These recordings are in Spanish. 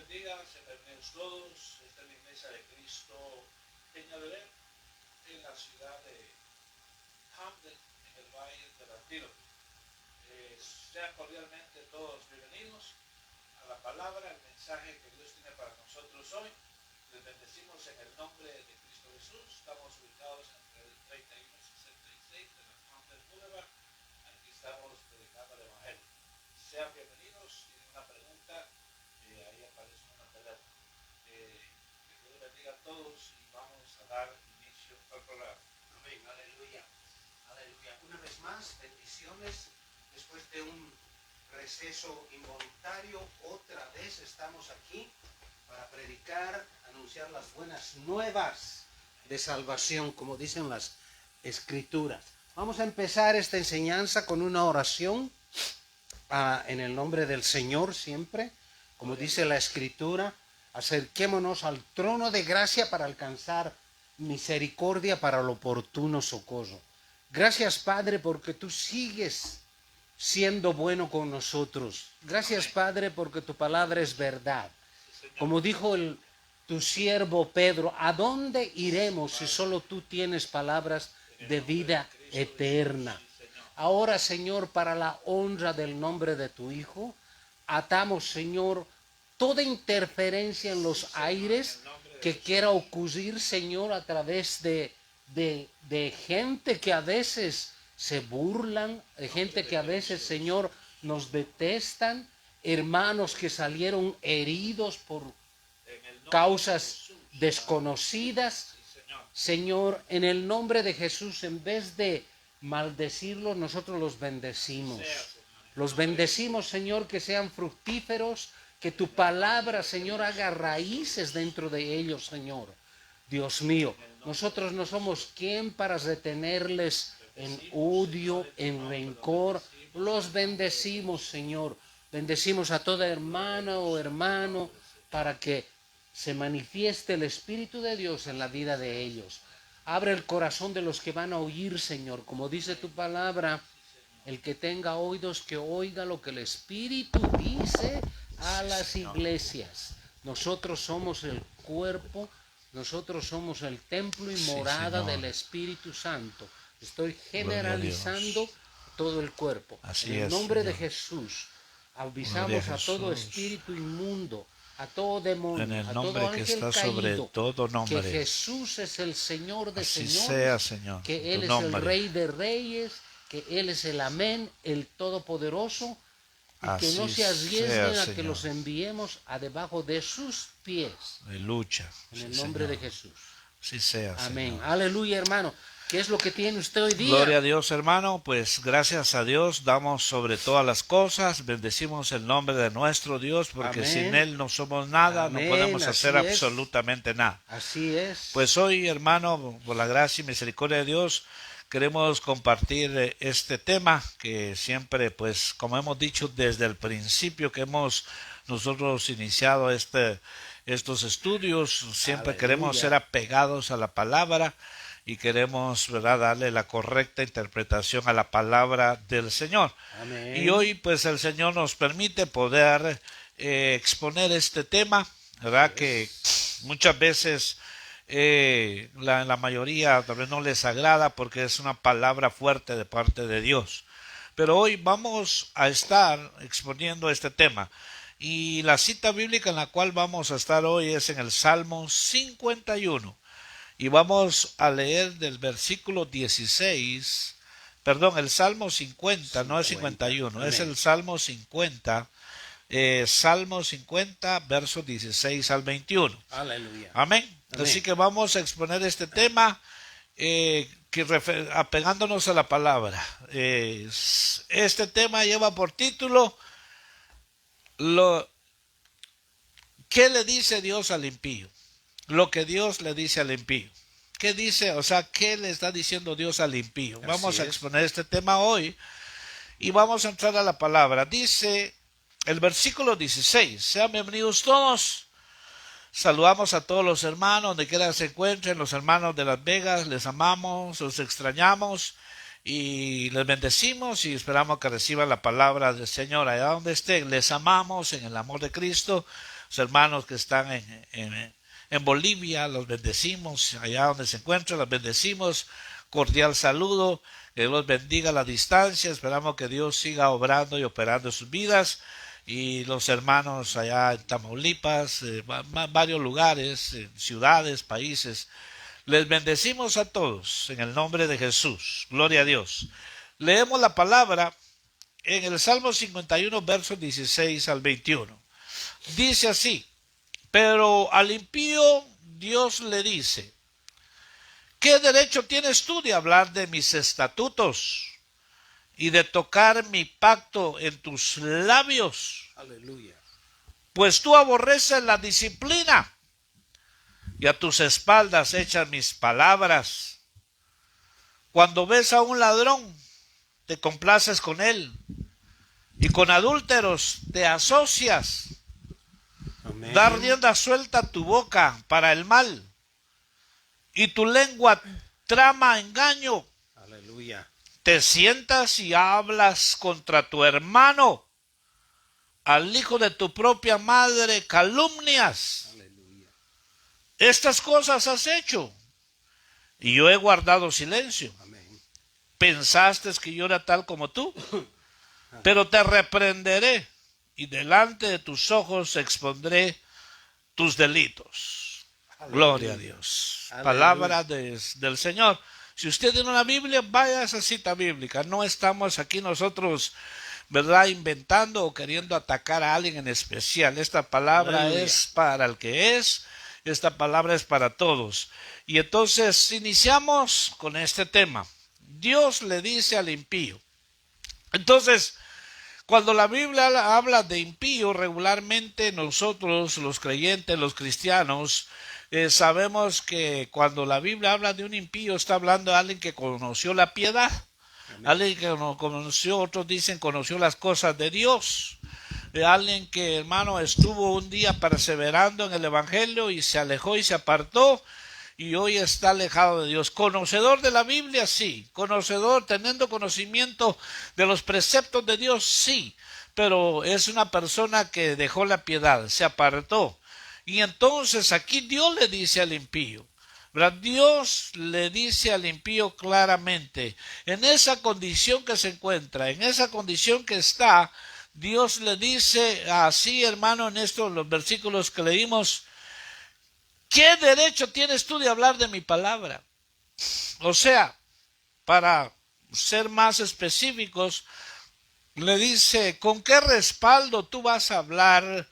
bendiga, sean bienvenidos todos. Esta es la Iglesia de Cristo Peñalolén, en la ciudad de Hamden, en el Valle del Retiro. Sean cordialmente todos bienvenidos a la palabra, el mensaje que Dios tiene para nosotros hoy. Les bendecimos en el nombre de Cristo Jesús. Estamos ubicados entre el 3166 de la Hamden Boulevard. Aquí estamos predicando el Evangelio. Sean bienvenidos. Tienen una pregunta, ahí aparece una teléfono. Que Dios bendiga a todos y vamos a dar inicio al programa. Amén, aleluya, aleluya. Una vez más, bendiciones. Después de un receso involuntario, otra vez estamos aquí para predicar, anunciar las buenas nuevas de salvación, como dicen las Escrituras. Vamos a empezar esta enseñanza con una oración en el nombre del Señor siempre, como dice la Escritura. Acerquémonos al trono de gracia para alcanzar misericordia para el oportuno socorro. Gracias, Padre, porque tú sigues siendo bueno con nosotros. Gracias, Padre, porque tu palabra es verdad. Como dijo tu siervo Pedro, ¿a dónde iremos si solo tú tienes palabras de vida eterna? Ahora, Señor, para la honra del nombre de tu Hijo, atamos, Señor, toda interferencia en los aires que quiera ocurrir, Señor, a través de gente que a veces se burlan, de gente que a veces, Señor, nos detestan, hermanos que salieron heridos por causas desconocidas. Señor, en el nombre de Jesús, en vez de maldecirlos, nosotros los bendecimos. Los bendecimos, Señor, que sean fructíferos, que tu palabra, Señor, haga raíces dentro de ellos, Señor. Dios mío, nosotros no somos quien para retenerles en odio, en rencor. Los bendecimos, Señor. Bendecimos a toda hermana o hermano para que se manifieste el Espíritu de Dios en la vida de ellos. Abre el corazón de los que van a oír, Señor. Como dice tu palabra, el que tenga oídos que oiga lo que el Espíritu dice a las iglesias. Nosotros somos el cuerpo, nosotros somos el templo y morada del Espíritu Santo. Estoy generalizando todo el cuerpo. Así en el nombre de Jesús, avisamos a todo espíritu inmundo, a todo demonio, en el a nombre todo que ángel está caído, sobre todo nombre, que Jesús es el Señor de así señores, sea, Señor, que Él tu es nombre. el Rey de reyes, que Él es el Amén, el Todopoderoso, y que no se arriesguen a que los enviemos a debajo de sus pies. Aleluya. En el nombre de Jesús. Así sea, Amén. Señor. Aleluya, hermano. ¿Qué es lo que tiene usted hoy día? Gloria a Dios, hermano. Pues gracias a Dios damos sobre todas las cosas. Bendecimos el nombre de nuestro Dios, porque Amén. sin Él no somos nada, Amén. no podemos hacer Así es. absolutamente nada. Así es. Pues hoy, hermano, por la gracia y misericordia de Dios, queremos compartir este tema que siempre, pues, como hemos dicho desde el principio que hemos nosotros iniciado estos estudios, siempre Aleluya. queremos ser apegados a la palabra y queremos, ¿verdad?, darle la correcta interpretación a la palabra del Señor. Amén. Y hoy, pues, el Señor nos permite poder exponer este tema, ¿verdad?, que muchas veces la mayoría tal vez no les agrada porque es una palabra fuerte de parte de Dios. Pero hoy vamos a estar exponiendo este tema. Y la cita bíblica en la cual vamos a estar hoy es en el Salmo 51. Y vamos a leer del versículo 16, perdón, el Salmo 50, no es 51, Amén. es el Salmo 50, Salmo 50, versos 16 al 21. Aleluya. Amén. Amén. Así que vamos a exponer este tema apegándonos a la palabra. Este tema lleva por título ¿qué le dice Dios al impío? Lo que Dios le dice al impío. ¿Qué dice? O sea, ¿qué le está diciendo Dios al impío? Vamos a exponer este tema hoy y vamos a entrar a la palabra. Dice el versículo 16, sean bienvenidos todos. Saludamos a todos los hermanos, donde quiera se encuentren, los hermanos de Las Vegas, les amamos, los extrañamos y les bendecimos y esperamos que reciban la palabra del Señor allá donde estén. Les amamos en el amor de Cristo. Los hermanos que están en Bolivia, los bendecimos, allá donde se encuentran, los bendecimos, cordial saludo, que Dios los bendiga a la distancia, esperamos que Dios siga obrando y operando en sus vidas, y los hermanos allá en Tamaulipas, varios lugares, ciudades, países, les bendecimos a todos en el nombre de Jesús, gloria a Dios. Leemos la palabra en el Salmo 51, versos 16 al 21. Dice así: pero al impío Dios le dice, ¿qué derecho tienes tú de hablar de mis estatutos y de tocar mi pacto en tus labios? Aleluya. Pues tú aborreces la disciplina y a tus espaldas echas mis palabras. Cuando ves a un ladrón, te complaces con él, y con adúlteros te asocias. Amén. Dar rienda suelta a tu boca para el mal, y tu lengua trama engaño. Aleluya. Te sientas y hablas contra tu hermano, al hijo de tu propia madre calumnias. Aleluya. Estas cosas has hecho, y yo he guardado silencio. Amén. Pensaste que yo era tal como tú, pero te reprenderé, y delante de tus ojos expondré tus delitos. Aleluya. Gloria a Dios. Aleluya. Palabra del Señor. Si usted tiene una Biblia, vaya a esa cita bíblica. No estamos aquí nosotros, ¿verdad?, inventando o queriendo atacar a alguien en especial. Esta palabra Aleluya. Es para el que es. Esta palabra es para todos. Y entonces iniciamos con este tema. Dios le dice al impío. Entonces, cuando la Biblia habla de impío, regularmente nosotros, los creyentes, los cristianos, sabemos que cuando la Biblia habla de un impío, está hablando de alguien que conoció la piedad. Amén. Alguien que no conoció, otros dicen conoció las cosas de Dios. Alguien que, hermano, estuvo un día perseverando en el Evangelio y se alejó y se apartó, y hoy está alejado de Dios. Conocedor de la Biblia, sí. Conocedor, teniendo conocimiento de los preceptos de Dios, sí. Pero es una persona que dejó la piedad, se apartó. Y entonces aquí Dios le dice al impío, ¿verdad? Dios le dice al impío claramente, en esa condición que se encuentra, en esa condición que está, Dios le dice así, hermano, en estos los versículos que leímos, ¿qué derecho tienes tú de hablar de mi palabra? O sea, para ser más específicos, le dice, ¿con qué respaldo tú vas a hablar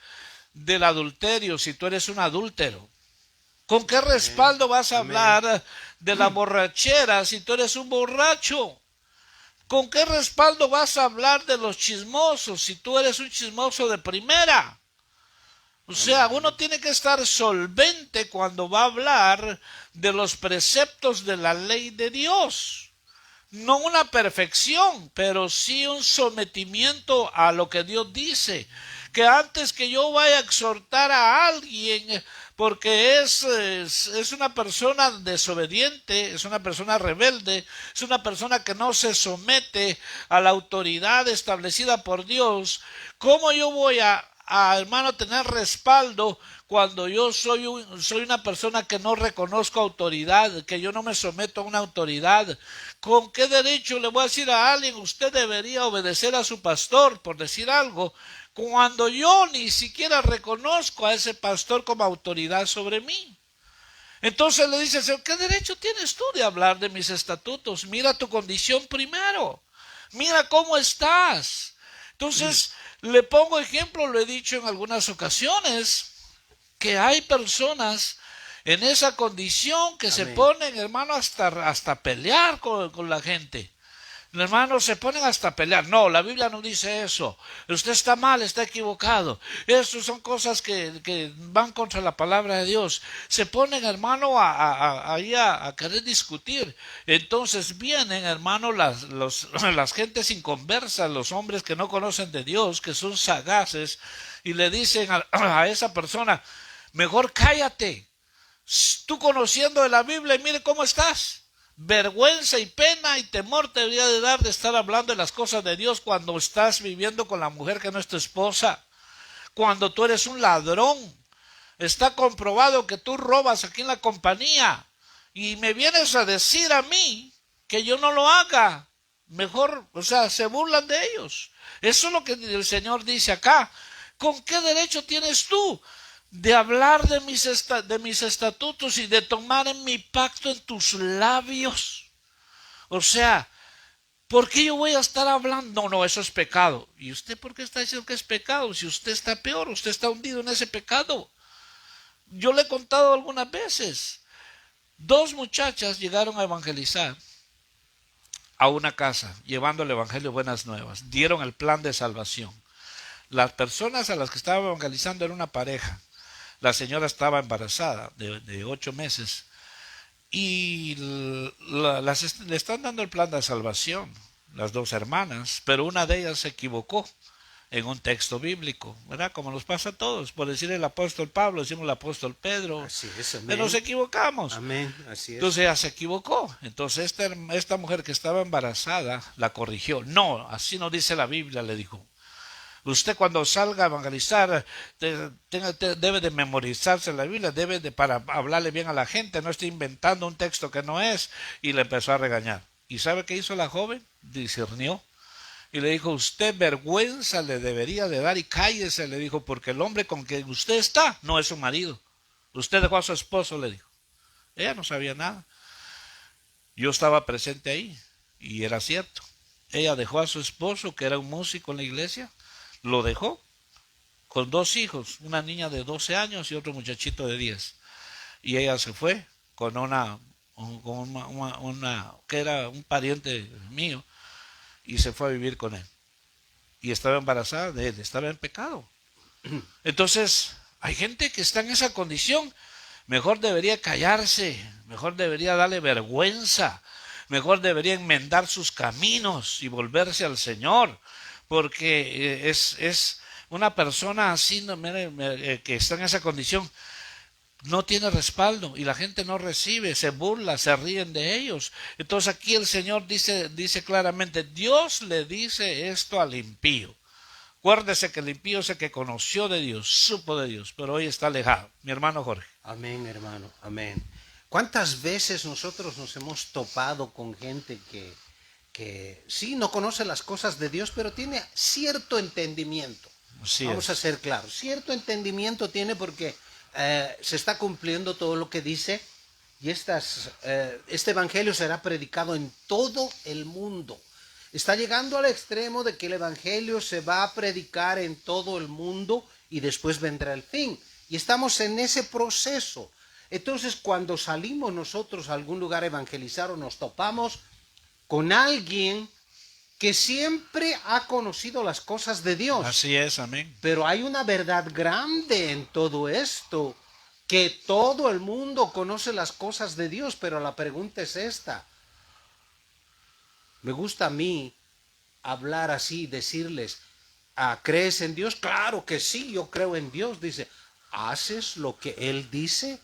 del adulterio si tú eres un adúltero? ¿Con qué respaldo vas a hablar de la borrachera si tú eres un borracho? ¿Con qué respaldo vas a hablar de los chismosos si tú eres un chismoso de primera? O sea, uno tiene que estar solvente cuando va a hablar de los preceptos de la ley de Dios. No una perfección, pero sí un sometimiento a lo que Dios dice. Que antes que yo vaya a exhortar a alguien, porque es una persona desobediente, es una persona rebelde, es una persona que no se somete a la autoridad establecida por Dios, ¿cómo yo voy a hermano, tener respaldo cuando yo soy una persona que no reconozco autoridad, que yo no me someto a una autoridad? ¿Con qué derecho le voy a decir a alguien, usted debería obedecer a su pastor, por decir algo, cuando yo ni siquiera reconozco a ese pastor como autoridad sobre mí? Entonces le dice, ¿qué derecho tienes tú de hablar de mis estatutos? Mira tu condición primero, mira cómo estás. Entonces, le pongo ejemplo, lo he dicho en algunas ocasiones, que hay personas en esa condición que se ponen, hermano, hasta pelear con la gente. Hermanos, se ponen hasta a pelear. No, la Biblia no dice eso. Usted está mal, está equivocado. Eso son cosas que van contra la palabra de Dios. Se ponen, hermano, ahí a querer discutir. Entonces vienen, hermano, las gentes inconversas, los hombres que no conocen de Dios, que son sagaces, y le dicen a esa persona, mejor cállate. Tú conociendo de la Biblia, y mire cómo estás. Vergüenza y pena y temor te debería de dar de estar hablando de las cosas de Dios cuando estás viviendo con la mujer que no es tu esposa, cuando tú eres un ladrón. Está comprobado que tú robas aquí en la compañía y me vienes a decir a mí que yo no lo haga. Mejor, o sea, se burlan de ellos. Eso es lo que el Señor dice acá. ¿Con qué derecho tienes tú de hablar de mis estatutos y de tomar en mi pacto en tus labios? O sea, ¿por qué yo voy a estar hablando? No, no, eso es pecado. ¿Y usted por qué está diciendo que es pecado? Si usted está peor, usted está hundido en ese pecado. Yo le he contado algunas veces. 2 muchachas llegaron a evangelizar a una casa, llevando el evangelio buenas nuevas. Dieron el plan de salvación. Las personas a las que estaba evangelizando era una pareja. La señora estaba embarazada de 8 meses y le están dando el plan de salvación, las 2 hermanas, pero una de ellas se equivocó en un texto bíblico, ¿verdad? Como nos pasa a todos, por decir el apóstol Pablo, decimos el apóstol Pedro, Así es, amén. pero nos equivocamos. Amén, así es. Entonces ella se equivocó. Entonces esta mujer que estaba embarazada la corrigió. No, así no dice la Biblia, le dijo. Usted cuando salga a evangelizar debe de memorizarse la Biblia, para hablarle bien a la gente, no esté inventando un texto que no es. Y le empezó a regañar. ¿Y sabe qué hizo la joven? Discernió. Y le dijo, usted vergüenza le debería de dar y cállese, le dijo, porque el hombre con quien usted está no es su marido. Usted dejó a su esposo, le dijo. Ella no sabía nada. Yo estaba presente ahí y era cierto. Ella dejó a su esposo, que era un músico en la iglesia, lo dejó con 2 hijos, una niña de 12 años y otro muchachito de 10. Y ella se fue con una que era un pariente mío, y se fue a vivir con él. Y estaba embarazada de él, estaba en pecado. Entonces, hay gente que está en esa condición. Mejor debería callarse, mejor debería darle vergüenza, mejor debería enmendar sus caminos y volverse al Señor, porque es una persona así que está en esa condición, no tiene respaldo y la gente no recibe, se burla, se ríen de ellos. Entonces aquí el Señor dice claramente, Dios le dice esto al impío. Acuérdese que el impío es el que conoció de Dios, supo de Dios, pero hoy está alejado. Mi hermano Jorge. Amén, hermano, amén. ¿Cuántas veces nosotros nos hemos topado con gente que sí, no conoce las cosas de Dios, pero tiene cierto entendimiento? Vamos a ser claros, cierto entendimiento tiene porque se está cumpliendo todo lo que dice y este evangelio será predicado en todo el mundo. Está llegando al extremo de que el evangelio se va a predicar en todo el mundo y después vendrá el fin. Y estamos en ese proceso. Entonces, cuando salimos nosotros a algún lugar a evangelizar o nos topamos con alguien que siempre ha conocido las cosas de Dios. Así es, amén. Pero hay una verdad grande en todo esto, que todo el mundo conoce las cosas de Dios, pero la pregunta es esta. Me gusta a mí hablar así, decirles, ¿crees en Dios? Claro que sí, yo creo en Dios. Dice, ¿haces lo que Él dice?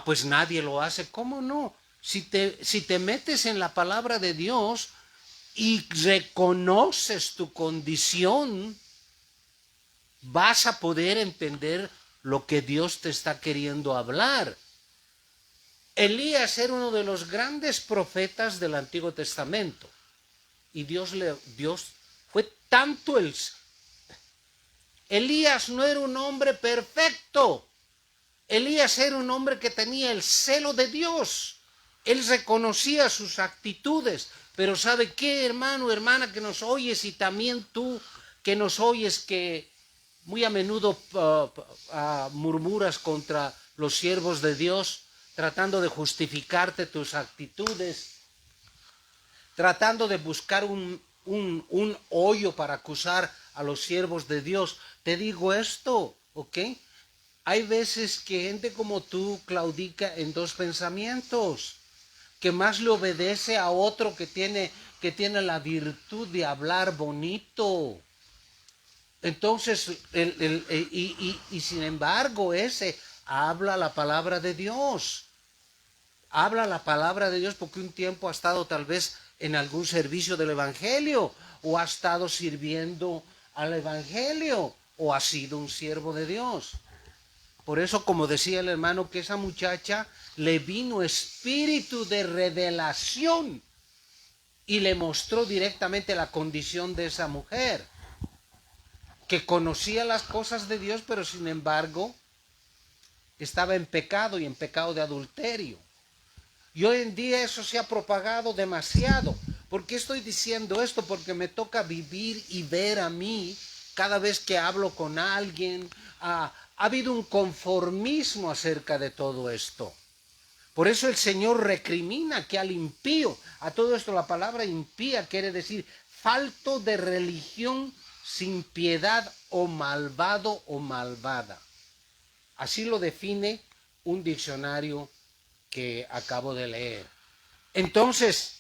Pues nadie lo hace. ¿Cómo no? Si te metes en la palabra de Dios y reconoces tu condición, vas a poder entender lo que Dios te está queriendo hablar. Elías era uno de los grandes profetas del Antiguo Testamento. Y Dios fue tanto Elías no era un hombre perfecto. Elías era un hombre que tenía el celo de Dios. Él reconocía sus actitudes. Pero ¿sabe qué, hermano, hermana, que nos oyes y también tú que nos oyes que muy a menudo murmuras contra los siervos de Dios, tratando de justificarte tus actitudes, tratando de buscar un hoyo para acusar a los siervos de Dios? Te digo esto, ¿ok? Hay veces que gente como tú claudica en 2 pensamientos, que más le obedece a otro que tiene la virtud de hablar bonito. Entonces, y sin embargo, ese habla la palabra de Dios. Habla la palabra de Dios porque un tiempo ha estado tal vez en algún servicio del evangelio o ha estado sirviendo al Evangelio o has sido un siervo de Dios. Por eso, como decía el hermano, que esa muchacha le vino espíritu de revelación y le mostró directamente la condición de esa mujer, que conocía las cosas de Dios, pero sin embargo estaba en pecado y en pecado de adulterio. Y hoy en día eso se ha propagado demasiado. ¿Por qué estoy diciendo esto? Porque me toca vivir y ver a mí cada vez que hablo con alguien. Ha habido un conformismo acerca de todo esto. Por eso el Señor recrimina que al impío, a todo esto la palabra impía quiere decir falto de religión, sin piedad o malvado o malvada. Así lo define un diccionario que acabo de leer. Entonces,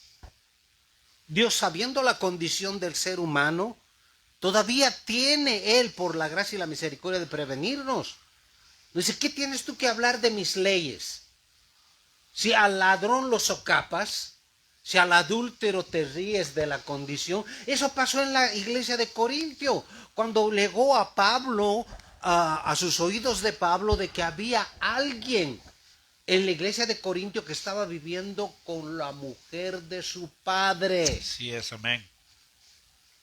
Dios, sabiendo la condición del ser humano, todavía tiene Él, por la gracia y la misericordia, de prevenirnos. Dice, ¿qué tienes tú que hablar de mis leyes? Si al ladrón lo socapas, si al adúltero te ríes de la condición. Eso pasó en la iglesia de Corintio, cuando llegó a Pablo, a sus oídos de Pablo, de que había alguien en la iglesia de Corintio que estaba viviendo con la mujer de su padre. Así es, amén.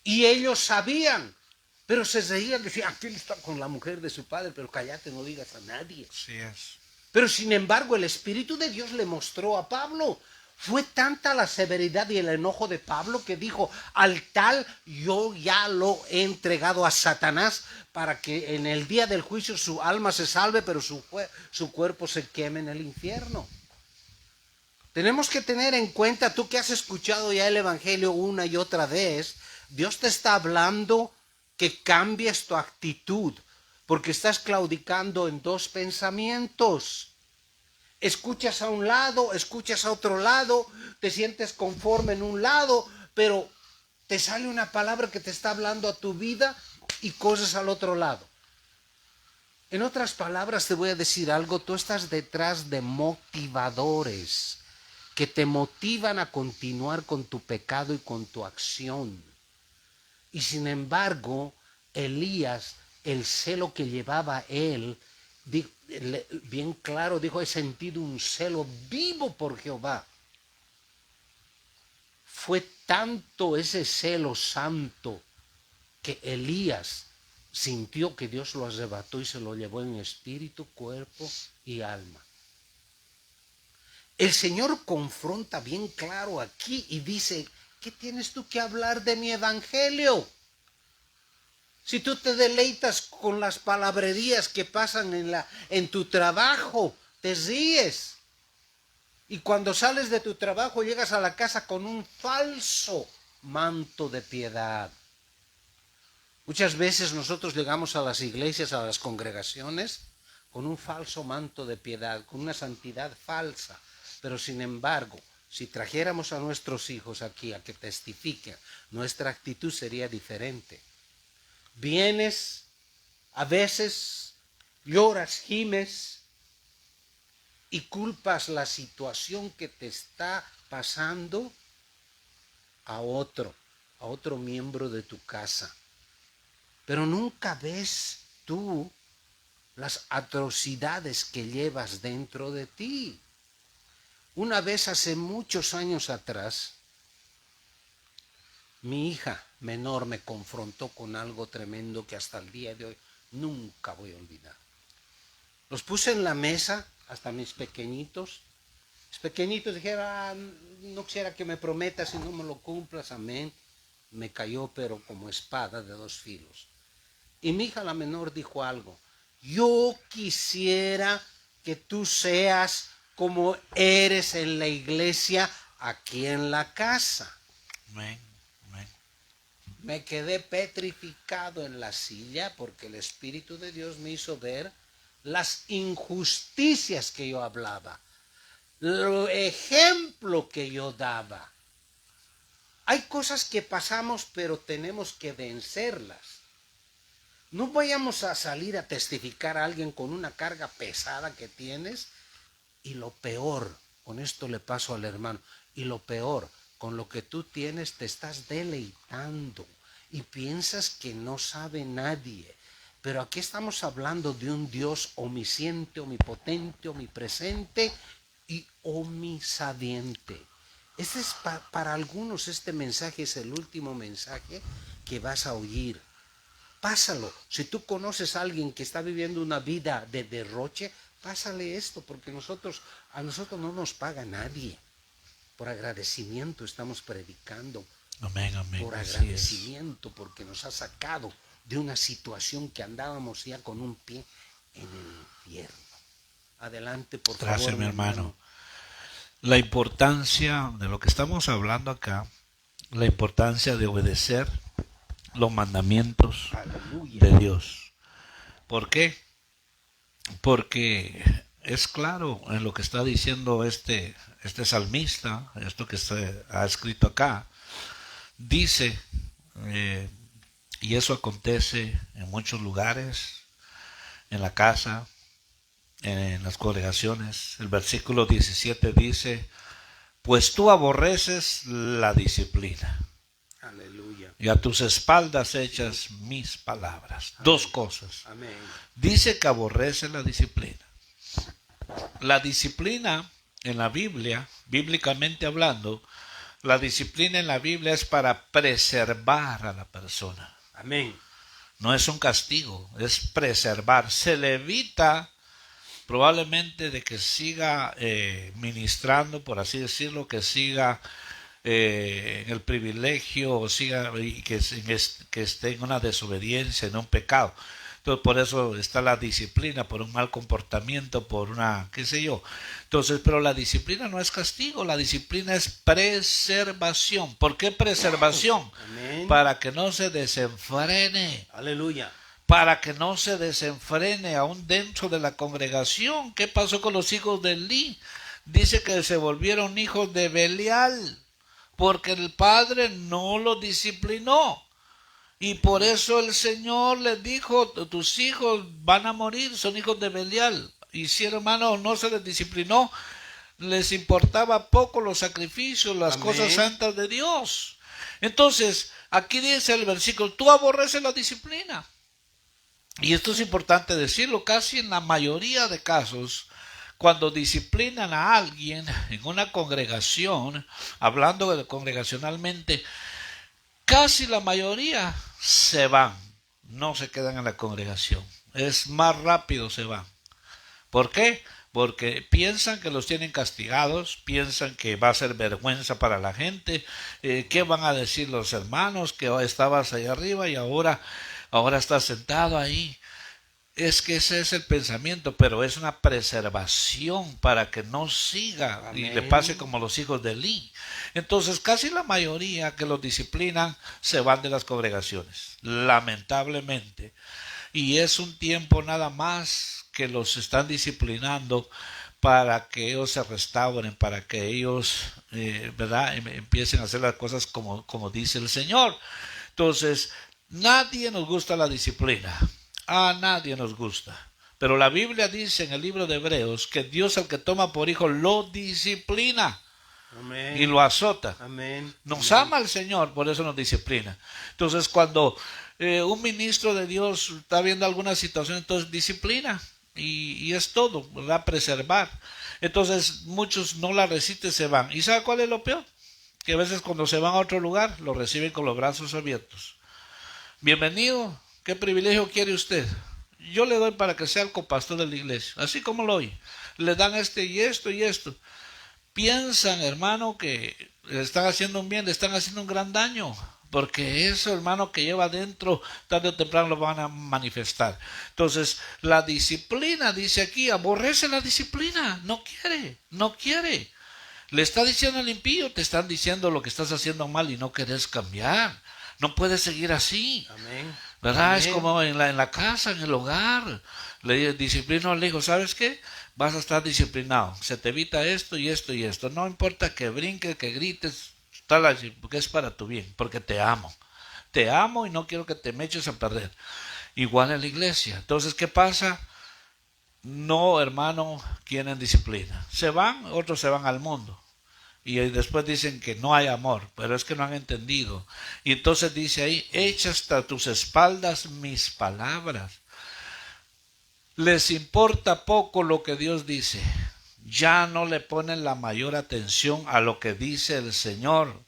Y ellos sabían, pero se reían, decían, aquel está con la mujer de su padre, pero cállate, no digas a nadie. Así es. Pero sin embargo el Espíritu de Dios le mostró a Pablo. Fue tanta la severidad y el enojo de Pablo que dijo, al tal yo ya lo he entregado a Satanás para que en el día del juicio su alma se salve, pero su cuerpo se queme en el infierno. Tenemos que tener en cuenta, tú que has escuchado ya el Evangelio una y otra vez, Dios te está hablando que cambies tu actitud, porque estás claudicando en dos pensamientos. Escuchas a un lado, escuchas a otro lado, te sientes conforme en un lado, pero te sale una palabra que te está hablando a tu vida y cosas al otro lado. En otras palabras, te voy a decir algo, tú estás detrás de motivadores que te motivan a continuar con tu pecado y con tu acción. Y sin embargo, Elías, el celo que llevaba él, bien claro dijo, he sentido un celo vivo por Jehová. Fue tanto ese celo santo que Elías sintió que Dios lo arrebató y se lo llevó en espíritu, cuerpo y alma. El Señor confronta bien claro aquí y dice, ¿qué tienes tú que hablar de mi evangelio? Si tú te deleitas con las palabrerías que pasan en tu trabajo, te ríes. Y cuando sales de tu trabajo llegas a la casa con un falso manto de piedad. Muchas veces nosotros llegamos a las iglesias, a las congregaciones, con un falso manto de piedad, con una santidad falsa. Pero sin embargo, si trajéramos a nuestros hijos aquí a que testifiquen, nuestra actitud sería diferente. Vienes, a veces lloras, gimes y culpas la situación que te está pasando a otro miembro de tu casa. Pero nunca ves tú las atrocidades que llevas dentro de ti. Una vez hace muchos años atrás, mi hija menor me confrontó con algo tremendo que hasta el día de hoy nunca voy a olvidar. Los puse en la mesa, hasta mis pequeñitos. Los pequeñitos dijeron, no quisiera que me prometas y no me lo cumplas, amén. Me cayó pero como espada de dos filos. Y mi hija la menor dijo algo, yo quisiera que tú seas como eres en la iglesia, aquí en la casa. Amén. Me quedé petrificado en la silla porque el Espíritu de Dios me hizo ver las injusticias que yo hablaba, el ejemplo que yo daba. Hay cosas que pasamos, pero tenemos que vencerlas. No vayamos a salir a testificar a alguien con una carga pesada que tienes y lo peor, con esto le paso al hermano, y lo peor, con lo que tú tienes te estás deleitando y piensas que no sabe nadie. Pero aquí estamos hablando de un Dios omnisciente, omnipotente, omnipresente y omnisabiente. Este es para algunos este mensaje es el último mensaje que vas a oír. Pásalo. Si tú conoces a alguien que está viviendo una vida de derroche, pásale esto, porque a nosotros no nos paga nadie. Por agradecimiento estamos predicando. Amén, amén. Por Así agradecimiento, porque nos ha sacado de una situación que andábamos ya con un pie en el infierno. Adelante, por favor. Gracias, mi hermano. La importancia de lo que estamos hablando acá, la importancia de obedecer los mandamientos Aleluya. de Dios. ¿Por qué? Porque es claro en lo que está diciendo este salmista, esto que se ha escrito acá. Dice, y eso acontece en muchos lugares, en la casa, en las congregaciones. El versículo 17 dice, pues tú aborreces la disciplina. Aleluya. Y a tus espaldas echas mis palabras. Amén. Dos cosas. Amén. Dice que aborrece la disciplina. La disciplina en la Biblia, bíblicamente hablando, la disciplina en la Biblia es para preservar a la persona. Amén. No es un castigo, es preservar. Se le evita probablemente de que siga ministrando, por así decirlo, que siga en el privilegio o siga y que esté en una desobediencia, en un pecado. Entonces por eso está la disciplina, por un mal comportamiento, por una, qué sé yo. Entonces, pero la disciplina no es castigo, la disciplina es preservación. ¿Por qué preservación? Amén. Para que no se desenfrene. Aleluya. Para que no se desenfrene aún dentro de la congregación. ¿Qué pasó con los hijos de Elí? Dice que se volvieron hijos de Belial, porque el padre no los disciplinó. Y por eso el Señor les dijo, tus hijos van a morir, son hijos de Belial. Y si, hermano, no se les disciplinó, les importaba poco los sacrificios, las Amén. cosas santas de Dios. Entonces, aquí dice el versículo, tú aborreces la disciplina. Y esto es importante decirlo, casi en la mayoría de casos, cuando disciplinan a alguien en una congregación, hablando de congregacionalmente, casi la mayoría se van, no se quedan en la congregación. Es más rápido se van. ¿Por qué? Porque piensan que los tienen castigados, piensan que va a ser vergüenza para la gente, ¿qué van a decir los hermanos? Que estabas ahí arriba y ahora estás sentado ahí. Es que ese es el pensamiento, pero es una preservación para que no siga. Amén. Y le pase como los hijos de Elí. Entonces casi la mayoría que los disciplinan se van de las congregaciones, lamentablemente. Y es un tiempo nada más que los están disciplinando para que ellos se restauren, para que ellos ¿verdad? Empiecen a hacer las cosas como dice el Señor. Entonces nadie nos gusta la disciplina. A nadie nos gusta. Pero la Biblia dice en el libro de Hebreos que Dios al que toma por hijo lo disciplina. Amén. Y lo azota. Amén. Nos ama el Señor, por eso nos disciplina. Entonces cuando un ministro de Dios está viendo alguna situación, entonces disciplina. Y es todo, ¿verdad? Preservar. Entonces muchos no la resisten, se van. ¿Y sabe cuál es lo peor? Que a veces cuando se van a otro lugar, lo reciben con los brazos abiertos. Bienvenido. ¿Qué privilegio quiere usted? Yo le doy para que sea el copastor de la iglesia, así como lo oye. Le dan este y esto y esto. Piensan, hermano, que le están haciendo un bien, le están haciendo un gran daño. Porque eso, hermano, que lleva adentro, tarde o temprano lo van a manifestar. Entonces, la disciplina, dice aquí, aborrece la disciplina. No quiere. Le está diciendo al impío, te están diciendo lo que estás haciendo mal y no querés cambiar. No puedes seguir así. Amén. ¿Verdad? Amén. Es como en la casa, en el hogar. Le disciplino al hijo, ¿sabes qué? Vas a estar disciplinado. Se te evita esto y esto y esto. No importa que brinques, que grites, tal así, porque es para tu bien, porque te amo. Te amo y no quiero que te me eches a perder. Igual en la iglesia. Entonces, ¿qué pasa? No, hermano, quieren disciplina. Se van, otros se van al mundo. Y después dicen que no hay amor, pero es que no han entendido. Y entonces dice ahí, echa hasta tus espaldas mis palabras. Les importa poco lo que Dios dice. Ya no le ponen la mayor atención a lo que dice el Señor.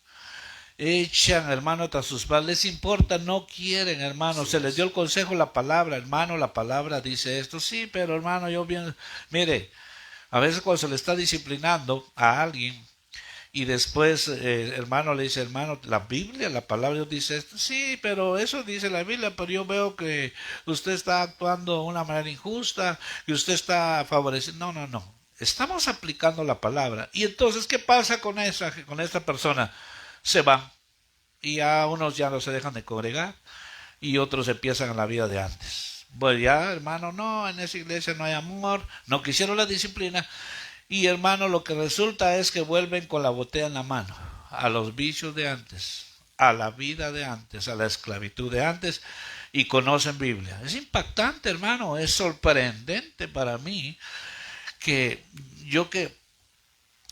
Echan, hermano, tras sus padres, les importa, no quieren, hermano, se les dio el consejo, la palabra, hermano, la palabra dice esto, sí, pero hermano, yo bien, mire, a veces cuando se le está disciplinando a alguien, y después, hermano, le dice, hermano, la Biblia, la palabra de Dios dice esto, sí, pero eso dice la Biblia, pero yo veo que usted está actuando de una manera injusta, que usted está favoreciendo, no, estamos aplicando la palabra, y entonces, ¿qué pasa con esta persona? Se van y a unos ya no se dejan de congregar y otros empiezan en la vida de antes. Pues ya, hermano, no, en esa iglesia no hay amor, no quisieron la disciplina y, hermano, lo que resulta es que vuelven con la botella en la mano a los vicios de antes, a la vida de antes, a la esclavitud de antes y conocen Biblia. Es impactante, hermano, es sorprendente para mí que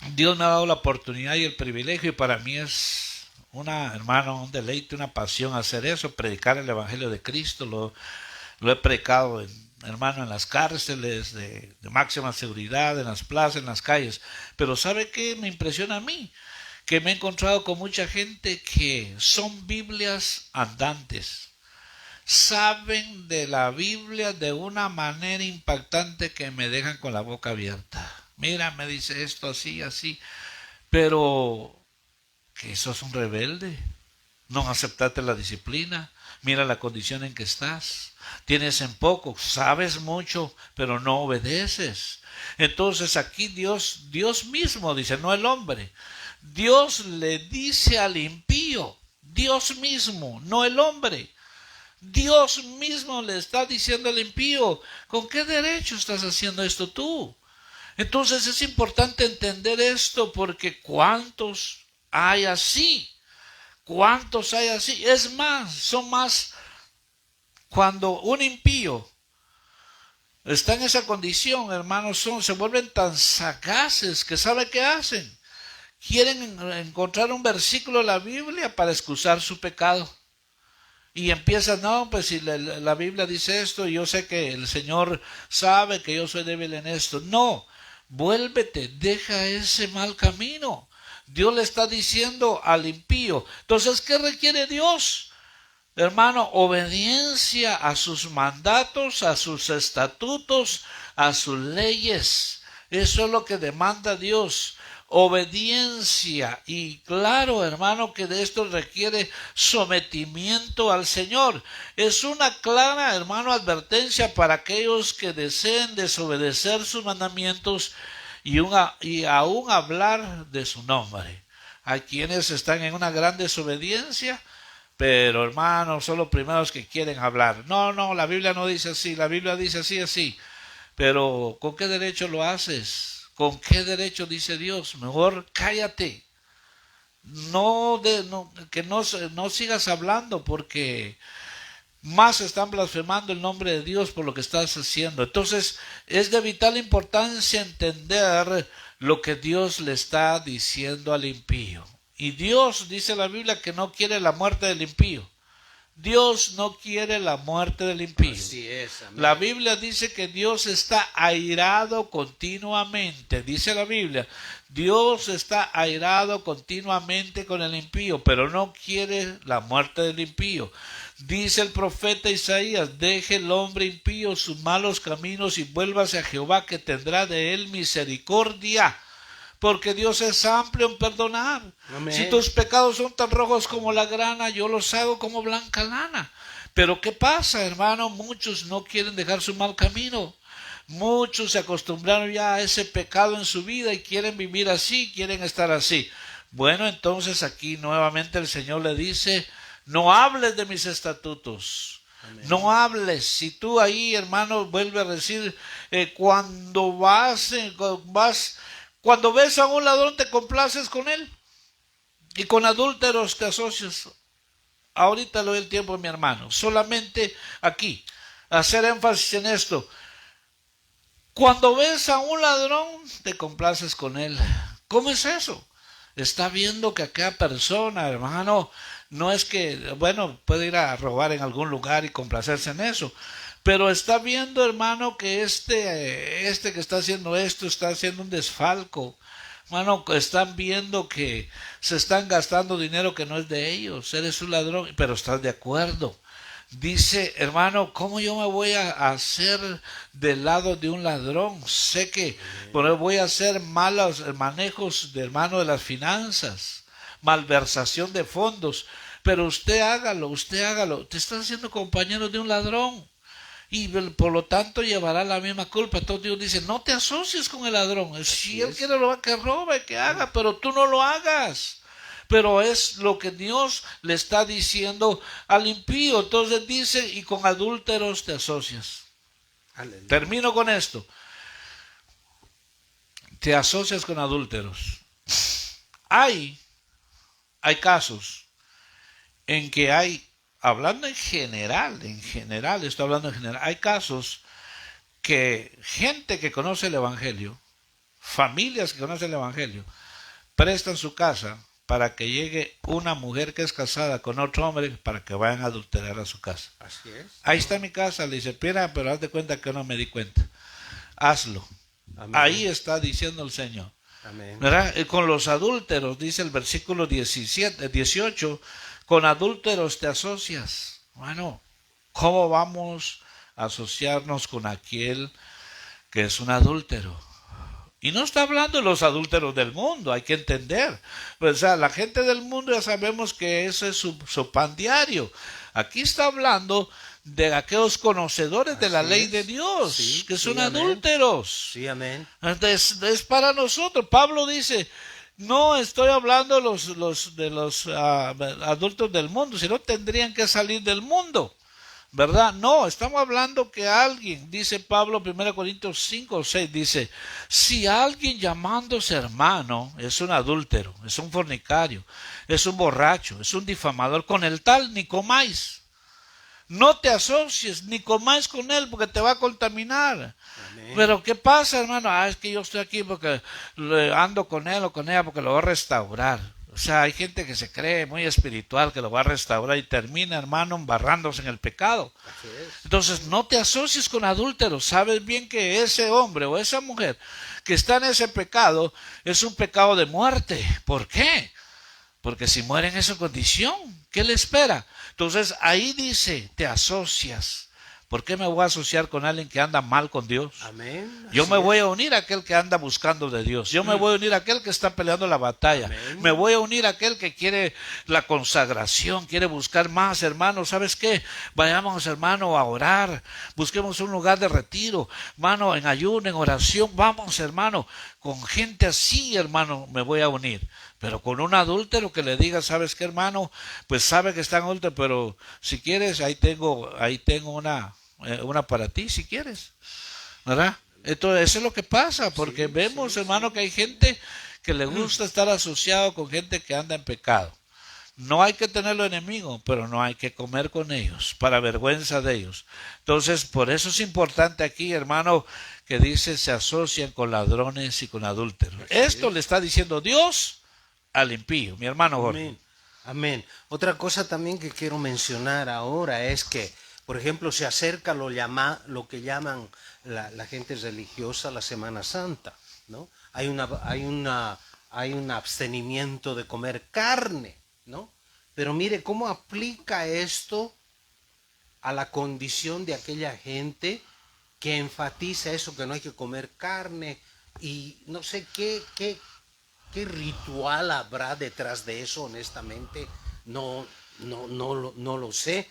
Dios me ha dado la oportunidad y el privilegio y para mí es un deleite, una pasión hacer eso, predicar el Evangelio de Cristo. Lo he predicado, hermano, en las cárceles de máxima seguridad, en las plazas, en las calles. Pero ¿sabe qué me impresiona a mí? Que me he encontrado con mucha gente que son Biblias andantes. Saben de la Biblia de una manera impactante que me dejan con la boca abierta. Mira, me dice esto así, así, pero que sos un rebelde, no aceptaste la disciplina, mira la condición en que estás, tienes en poco, sabes mucho, pero no obedeces. Entonces aquí Dios mismo dice, no el hombre, Dios le dice al impío, Dios mismo, no el hombre. Dios mismo le está diciendo al impío, ¿con qué derecho estás haciendo esto tú? Entonces es importante entender esto porque ¿cuántos hay así? ¿Cuántos hay así? Es más, son más cuando un impío está en esa condición, hermanos, se vuelven tan sagaces que ¿sabe qué hacen? Quieren encontrar un versículo de la Biblia para excusar su pecado. Y empiezan, no, pues si la Biblia dice esto, yo sé que el Señor sabe que yo soy débil en esto. No, vuélvete, deja ese mal camino. Dios le está diciendo al impío. Entonces, ¿qué requiere Dios? Hermano, obediencia a sus mandatos, a sus estatutos, a sus leyes. Eso es lo que demanda Dios. Obediencia. Y claro, hermano, que de esto requiere sometimiento al Señor. Es una clara, hermano, advertencia para aquellos que deseen desobedecer sus mandamientos y aún hablar de su nombre. Hay quienes están en una gran desobediencia, pero hermano, son los primeros que quieren hablar. No, la Biblia no dice así, la Biblia dice así. Pero ¿con qué derecho lo haces? ¿Con qué derecho dice Dios? Mejor cállate. Que no sigas hablando porque más están blasfemando el nombre de Dios por lo que estás haciendo. Entonces es de vital importancia entender lo que Dios le está diciendo al impío. Y Dios dice en la Biblia que no quiere la muerte del impío. Dios no quiere la muerte del impío. Así es, amén. La Biblia dice que Dios está airado continuamente. Dice la Biblia, Dios está airado continuamente con el impío, pero no quiere la muerte del impío. Dice el profeta Isaías, deje el hombre impío sus malos caminos y vuélvase a Jehová que tendrá de él misericordia. Porque Dios es amplio en perdonar. Amén. Si tus pecados son tan rojos como la grana, yo los hago como blanca lana. Pero ¿qué pasa, hermano? Muchos no quieren dejar su mal camino. Muchos se acostumbraron ya a ese pecado en su vida y quieren vivir así, quieren estar así. Bueno, entonces aquí nuevamente el Señor le dice, no hables de mis estatutos. Amén. No hables. Si tú ahí, hermano, vuelve a decir, cuando ves a un ladrón te complaces con él y con adúlteros te asocias. Ahorita le doy el tiempo a mi hermano. Solamente aquí, hacer énfasis en esto. Cuando ves a un ladrón te complaces con él. ¿Cómo es eso? Está viendo que aquella persona, hermano, no es que, bueno, puede ir a robar en algún lugar y complacerse en eso, pero está viendo, hermano, que este que está haciendo esto está haciendo un desfalco. Hermano, están viendo que se están gastando dinero que no es de ellos. Eres un ladrón, pero estás de acuerdo. Dice, hermano, ¿cómo yo me voy a hacer del lado de un ladrón? Sé que voy a hacer malos manejos de hermano de las finanzas, malversación de fondos, pero usted hágalo. Te estás haciendo compañero de un ladrón y por lo tanto llevará la misma culpa. Entonces Dios dice, no te asocies con el ladrón. Si él quiere robar, que robe, que haga, pero tú no lo hagas. Pero es lo que Dios le está diciendo al impío. Entonces dice, y con adúlteros te asocias. Aleluya. Termino con esto. Te asocias con adúlteros. Hay casos en que hablando en general, estoy hablando en general, hay casos que gente que conoce el Evangelio, familias que conocen el Evangelio, prestan su casa para que llegue una mujer que es casada con otro hombre para que vayan a adulterar a su casa. Así es. Ahí está mi casa, le dice, mira, pero haz de cuenta que no me di cuenta. Hazlo. Amén. Ahí está diciendo el Señor. Amén. ¿Verdad? Con los adúlteros, dice el versículo 18, con adúlteros te asocias. Bueno, ¿cómo vamos a asociarnos con aquel que es un adúltero? Y no está hablando de los adúlteros del mundo, hay que entender. O sea, la gente del mundo ya sabemos que ese es su pan diario. Aquí está hablando de aquellos conocedores de la Así ley es. de Dios, Sí, que son sí, amén. adúlteros. Sí, amén. Es para nosotros. Pablo dice, no estoy hablando de los adultos del mundo, sino tendrían que salir del mundo. ¿Verdad? No, estamos hablando que alguien, dice Pablo, 1 Corintios 5 o 6, dice, si alguien llamándose hermano es un adúltero, es un fornicario, es un borracho, es un difamador, con el tal ni comáis. No te asocies ni comáis con él porque te va a contaminar. Amén. Pero ¿qué pasa, hermano? Es que yo estoy aquí porque ando con él o con ella porque lo voy a restaurar. O sea, hay gente que se cree muy espiritual que lo va a restaurar y termina, hermano, embarrándose en el pecado. Así es. Entonces, no te asocies con adúlteros. Sabes bien que ese hombre o esa mujer que está en ese pecado es un pecado de muerte. ¿Por qué? Porque si muere en esa condición, ¿qué le espera? Entonces, ahí dice, te asocias. ¿Por qué me voy a asociar con alguien que anda mal con Dios? Amén. Yo Así me es. voy a unir a aquel que anda buscando de Dios. Yo me voy a unir a aquel que está peleando la batalla. Amén. Me voy a unir a aquel que quiere la consagración, quiere buscar más, hermano. ¿Sabes qué? Vayamos, hermano, a orar. Busquemos un lugar de retiro. Hermano, en ayuno, en oración. Vamos, hermano. Con gente así, hermano, me voy a unir. Pero con un adúltero que le diga, ¿sabes qué, hermano? Pues sabe que está en adúltero, pero si quieres, ahí tengo una para ti, si quieres. ¿Verdad? Entonces, eso es lo que pasa, porque vemos, hermano, que hay gente que le gusta estar asociado con gente que anda en pecado. No hay que tenerlo enemigo, pero no hay que comer con ellos, para vergüenza de ellos. Entonces, por eso es importante aquí, hermano, que dice, se asocian con ladrones y con adúlteros. Esto le está diciendo Dios al impío, mi hermano Jorge. Amén. Amén. Otra cosa también que quiero mencionar ahora es que, por ejemplo, se acerca lo que llaman la gente religiosa la Semana Santa, ¿no? Hay un abstenimiento de comer carne, ¿no? Pero mire cómo aplica esto a la condición de aquella gente que enfatiza eso, que no hay que comer carne, y no sé qué ritual habrá detrás de eso, honestamente, no lo sé.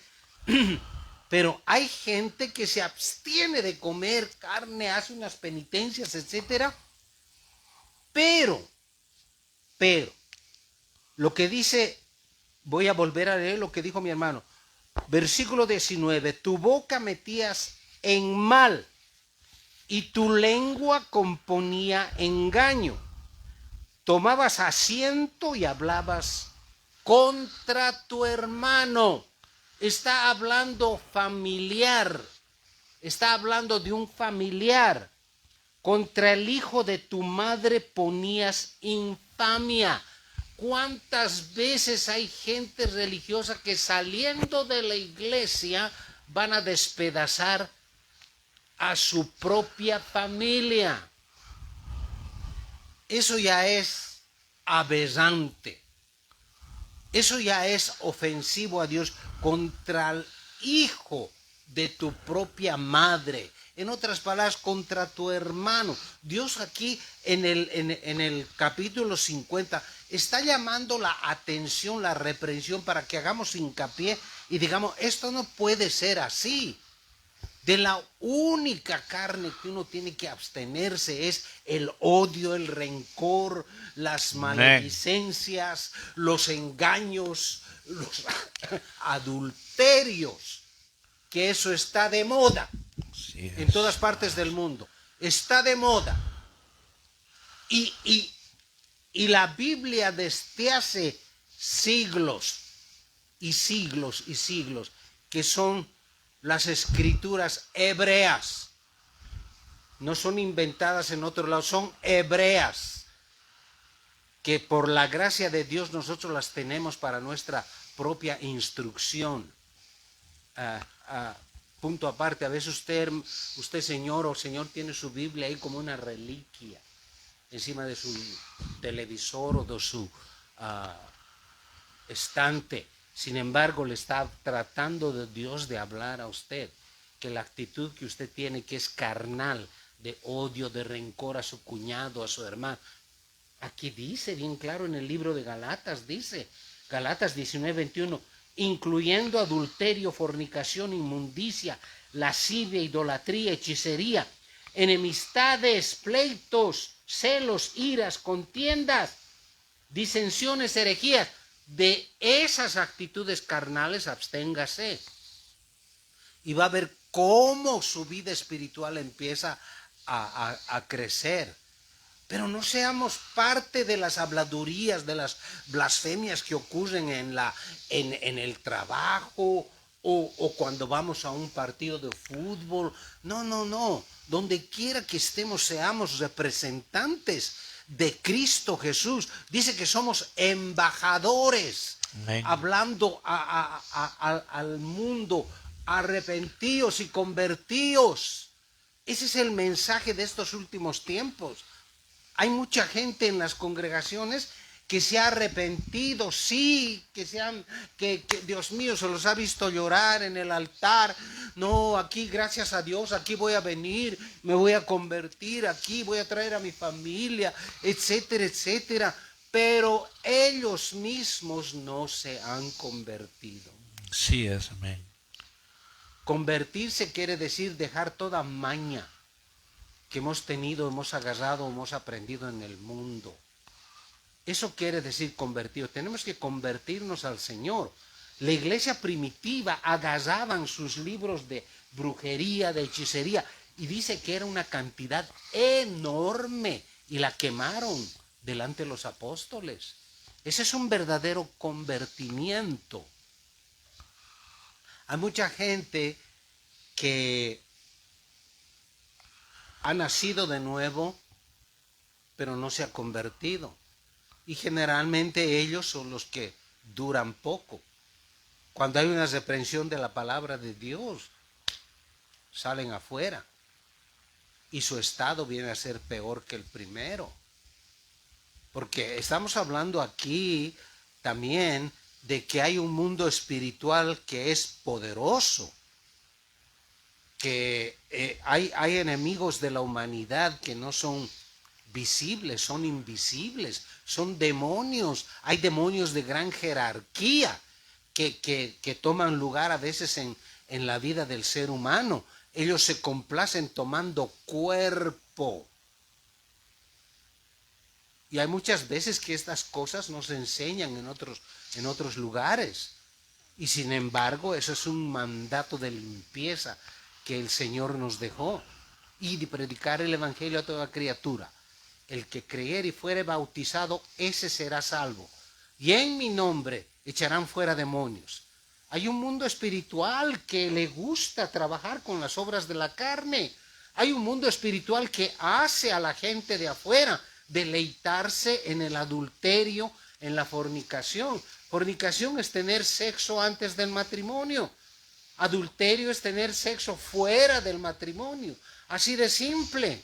Pero hay gente que se abstiene de comer carne, hace unas penitencias, etcétera. Pero, lo que dice, voy a volver a leer lo que dijo mi hermano. Versículo 19, tu boca metías en mal y tu lengua componía engaño. Tomabas asiento y hablabas contra tu hermano. Está hablando familiar. Está hablando de un familiar. Contra el hijo de tu madre ponías infamia. ¿Cuántas veces hay gente religiosa que saliendo de la iglesia van a despedazar a su propia familia? Eso ya es aberrante. Eso ya es ofensivo a Dios contra el hijo de tu propia madre. En otras palabras, contra tu hermano. Dios aquí en el capítulo 50 está llamando la atención, la reprensión para que hagamos hincapié y digamos, esto no puede ser así. De la única carne que uno tiene que abstenerse es el odio, el rencor, las maledicencias, los engaños, los adulterios, que eso está de moda en todas partes del mundo. Está de moda. Y la Biblia desde hace siglos y siglos y siglos, que son las escrituras hebreas, no son inventadas en otro lado, son hebreas, que por la gracia de Dios nosotros las tenemos para nuestra propia instrucción. Punto aparte, a veces usted señor o señor tiene su Biblia ahí como una reliquia encima de su televisor o de su estante. Sin embargo, le está tratando de Dios de hablar a usted, que la actitud que usted tiene, que es carnal, de odio, de rencor a su cuñado, a su hermano. Aquí dice bien claro en el libro de Galatas, dice, Galatas 19:21, incluyendo adulterio, fornicación, inmundicia, lascivia, idolatría, hechicería, enemistades, pleitos, celos, iras, contiendas, disensiones, herejías. De esas actitudes carnales absténgase. Y va a ver cómo su vida espiritual empieza a crecer. Pero no seamos parte de las habladurías, de las blasfemias que ocurren en el trabajo o cuando vamos a un partido de fútbol. No. Donde quiera que estemos, seamos representantes de Cristo Jesús. Dice que somos embajadores. Amén. Hablando al mundo, arrepentíos y convertíos. Ese es el mensaje de estos últimos tiempos. Hay mucha gente en las congregaciones que se ha arrepentido, sí, que Dios mío se los ha visto llorar en el altar. No, aquí gracias a Dios, aquí voy a venir, me voy a convertir, aquí voy a traer a mi familia, etcétera, etcétera. Pero ellos mismos no se han convertido. Sí es, amén. Convertirse quiere decir dejar toda maña que hemos tenido, hemos agarrado, hemos aprendido en el mundo. Eso quiere decir convertido. Tenemos que convertirnos al Señor. La iglesia primitiva agarraban sus libros de brujería, de hechicería, y dice que era una cantidad enorme, y la quemaron delante de los apóstoles. Ese es un verdadero convertimiento. Hay mucha gente que ha nacido de nuevo, pero no se ha convertido. Y generalmente ellos son los que duran poco. Cuando hay una reprensión de la palabra de Dios, salen afuera. Y su estado viene a ser peor que el primero. Porque estamos hablando aquí también de que hay un mundo espiritual que es poderoso. Que hay enemigos de la humanidad que no son visibles, son invisibles, son demonios. Hay demonios de gran jerarquía que toman lugar a veces en la vida del ser humano. Ellos se complacen tomando cuerpo. Y hay muchas veces que estas cosas nos enseñan en otros lugares. Y sin embargo, eso es un mandato de limpieza que el Señor nos dejó. Y de predicar el evangelio a toda criatura. El que creyere y fuere bautizado, ese será salvo. Y en mi nombre echarán fuera demonios. Hay un mundo espiritual que le gusta trabajar con las obras de la carne. Hay un mundo espiritual que hace a la gente de afuera deleitarse en el adulterio, en la fornicación. Fornicación es tener sexo antes del matrimonio. Adulterio es tener sexo fuera del matrimonio. Así de simple.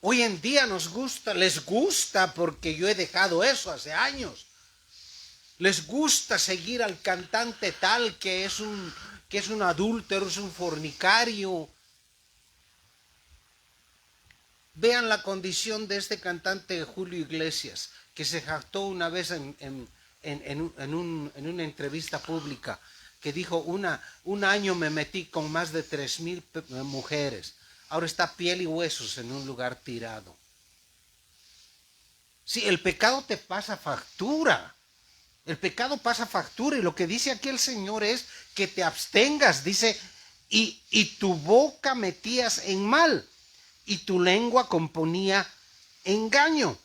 Hoy en día les gusta porque yo he dejado eso hace años. Les gusta seguir al cantante tal que es un adúltero, es un fornicario. Vean la condición de este cantante Julio Iglesias, que se jactó una vez en una entrevista pública, que dijo, un año me metí con más de 3,000 mujeres. Ahora está piel y huesos en un lugar tirado. Sí, el pecado te pasa factura. El pecado pasa factura, y lo que dice aquí el Señor es que te abstengas. Dice, y tu boca metías en mal, y tu lengua componía engaño.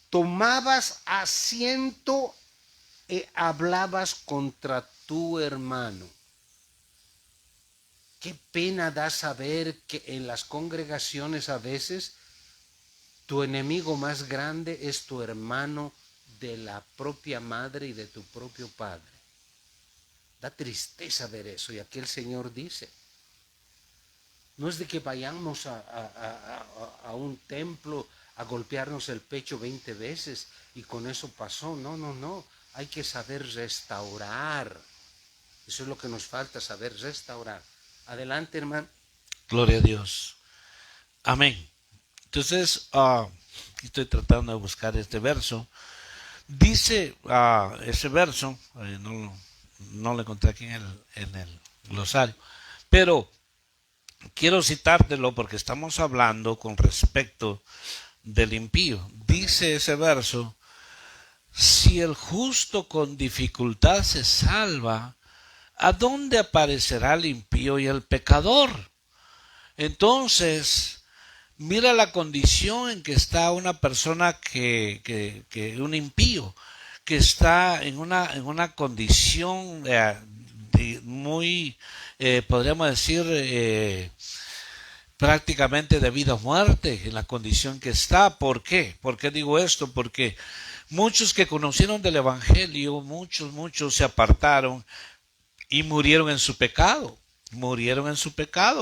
Tomabas asiento y hablabas contra tu hermano. Qué pena da saber que en las congregaciones a veces tu enemigo más grande es tu hermano de la propia madre y de tu propio padre. Da tristeza ver eso, y aquí el Señor dice, no es de que vayamos a un templo a golpearnos el pecho 20 veces y con eso pasó. No. Hay que saber restaurar. Eso es lo que nos falta, saber restaurar. Adelante, hermano. Gloria a Dios. Amén. Entonces, estoy tratando de buscar este verso. Dice ese verso, no lo encontré aquí en el glosario, pero quiero citártelo porque estamos hablando con respecto del impío. Dice ese verso, si el justo con dificultad se salva, ¿a dónde aparecerá el impío y el pecador? Entonces, mira la condición en que está una persona que un impío, que está en una condición muy, podríamos decir, prácticamente de vida o muerte, en la condición que está. ¿Por qué? ¿Por qué digo esto? Porque muchos que conocieron del Evangelio, muchos se apartaron y murieron en su pecado.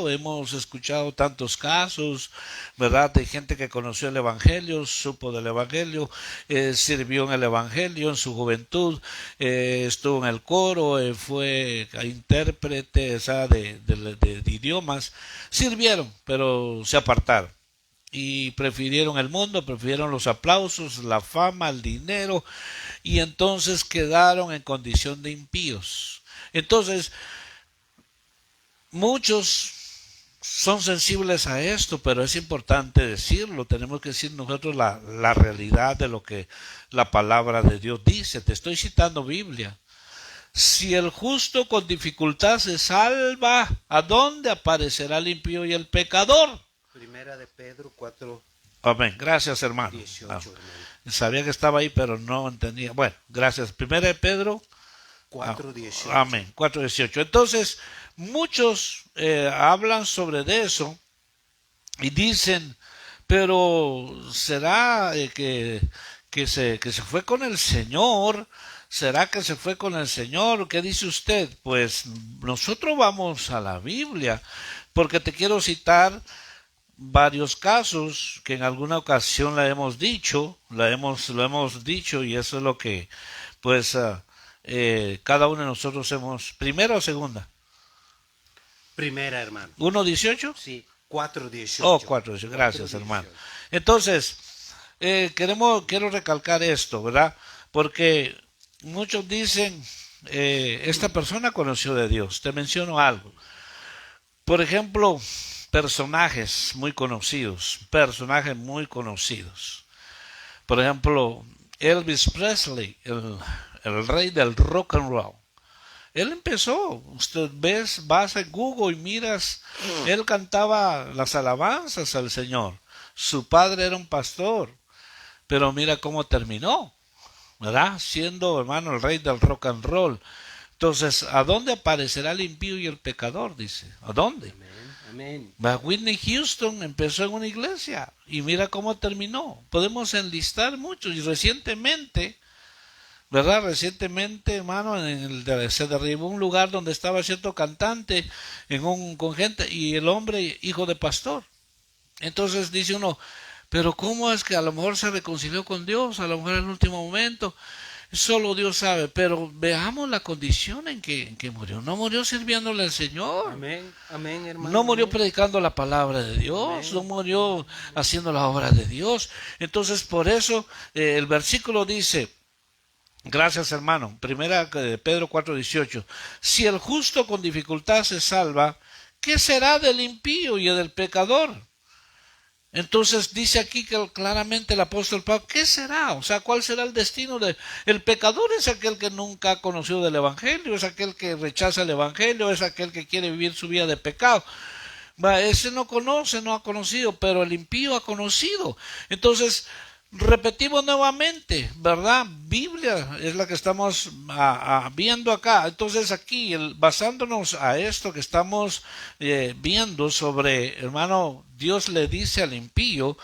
Hemos escuchado tantos casos, ¿verdad? De gente que conoció el Evangelio, supo del Evangelio, sirvió en el Evangelio en su juventud, estuvo en el coro, fue intérprete, de idiomas, sirvieron, pero se apartaron. Y prefirieron el mundo, prefirieron los aplausos, la fama, el dinero, y entonces quedaron en condición de impíos. Entonces, muchos son sensibles a esto, pero es importante decirlo. Tenemos que decir nosotros la realidad de lo que la palabra de Dios dice. Te estoy citando Biblia. Si el justo con dificultad se salva, ¿a dónde aparecerá el impío y el pecador? Primera de Pedro 4. Amén. Gracias, hermano. 18, no. hermano. Sabía que estaba ahí, pero no entendía. Bueno, gracias. Primera de Pedro 4:18. Amén. 4:18. Entonces, muchos hablan sobre eso y dicen, pero ¿será que se fue con el Señor? ¿Será que se fue con el Señor? ¿Qué dice usted? Pues nosotros vamos a la Biblia, porque te quiero citar varios casos que en alguna ocasión lo hemos dicho, y eso es lo que, pues, cada uno de nosotros hemos, ¿primera o segunda? Primera, hermano. 1:18. Sí, 4:18. Oh, 4:18. Gracias, 4:18. hermano. Entonces, quiero recalcar esto, ¿verdad? Porque muchos dicen, esta persona conoció de Dios. Te menciono algo. Por ejemplo, personajes muy conocidos. Por ejemplo, Elvis Presley, el rey del rock and roll. Él empezó, vas a Google y miras, él cantaba las alabanzas al Señor. Su padre era un pastor, pero mira cómo terminó, ¿verdad? Siendo, hermano, el rey del rock and roll. Entonces, ¿a dónde aparecerá el impío y el pecador? Dice, ¿a dónde? Amén, Amén. Whitney Houston empezó en una iglesia y mira cómo terminó. Podemos enlistar muchos y recientemente, ¿verdad? Recientemente, hermano, se derribó un lugar donde estaba cierto cantante con gente y el hombre hijo de pastor. Entonces dice uno, pero ¿cómo es que a lo mejor se reconcilió con Dios? A lo mejor en el último momento. Solo Dios sabe, pero veamos la condición en que murió. No murió sirviéndole al Señor. Amén. Amén, hermano. No murió Amén. predicando la palabra de Dios. Amén. No murió haciendo la obra de Dios. Entonces, por eso el versículo dice, gracias hermano, primera Pedro 4:18, si el justo con dificultad se salva, ¿qué será del impío y del pecador? Entonces dice aquí que claramente el apóstol Pablo, ¿qué será? O sea, ¿cuál será el destino el pecador? Es aquel que nunca ha conocido del evangelio, es aquel que rechaza el evangelio, es aquel que quiere vivir su vida de pecado. Ese no conoce, no ha conocido, pero el impío ha conocido. Entonces, repetimos nuevamente, ¿verdad? Biblia es la que estamos viendo acá. Entonces aquí, basándonos a esto que estamos viendo sobre, hermano, Dios le dice al impío,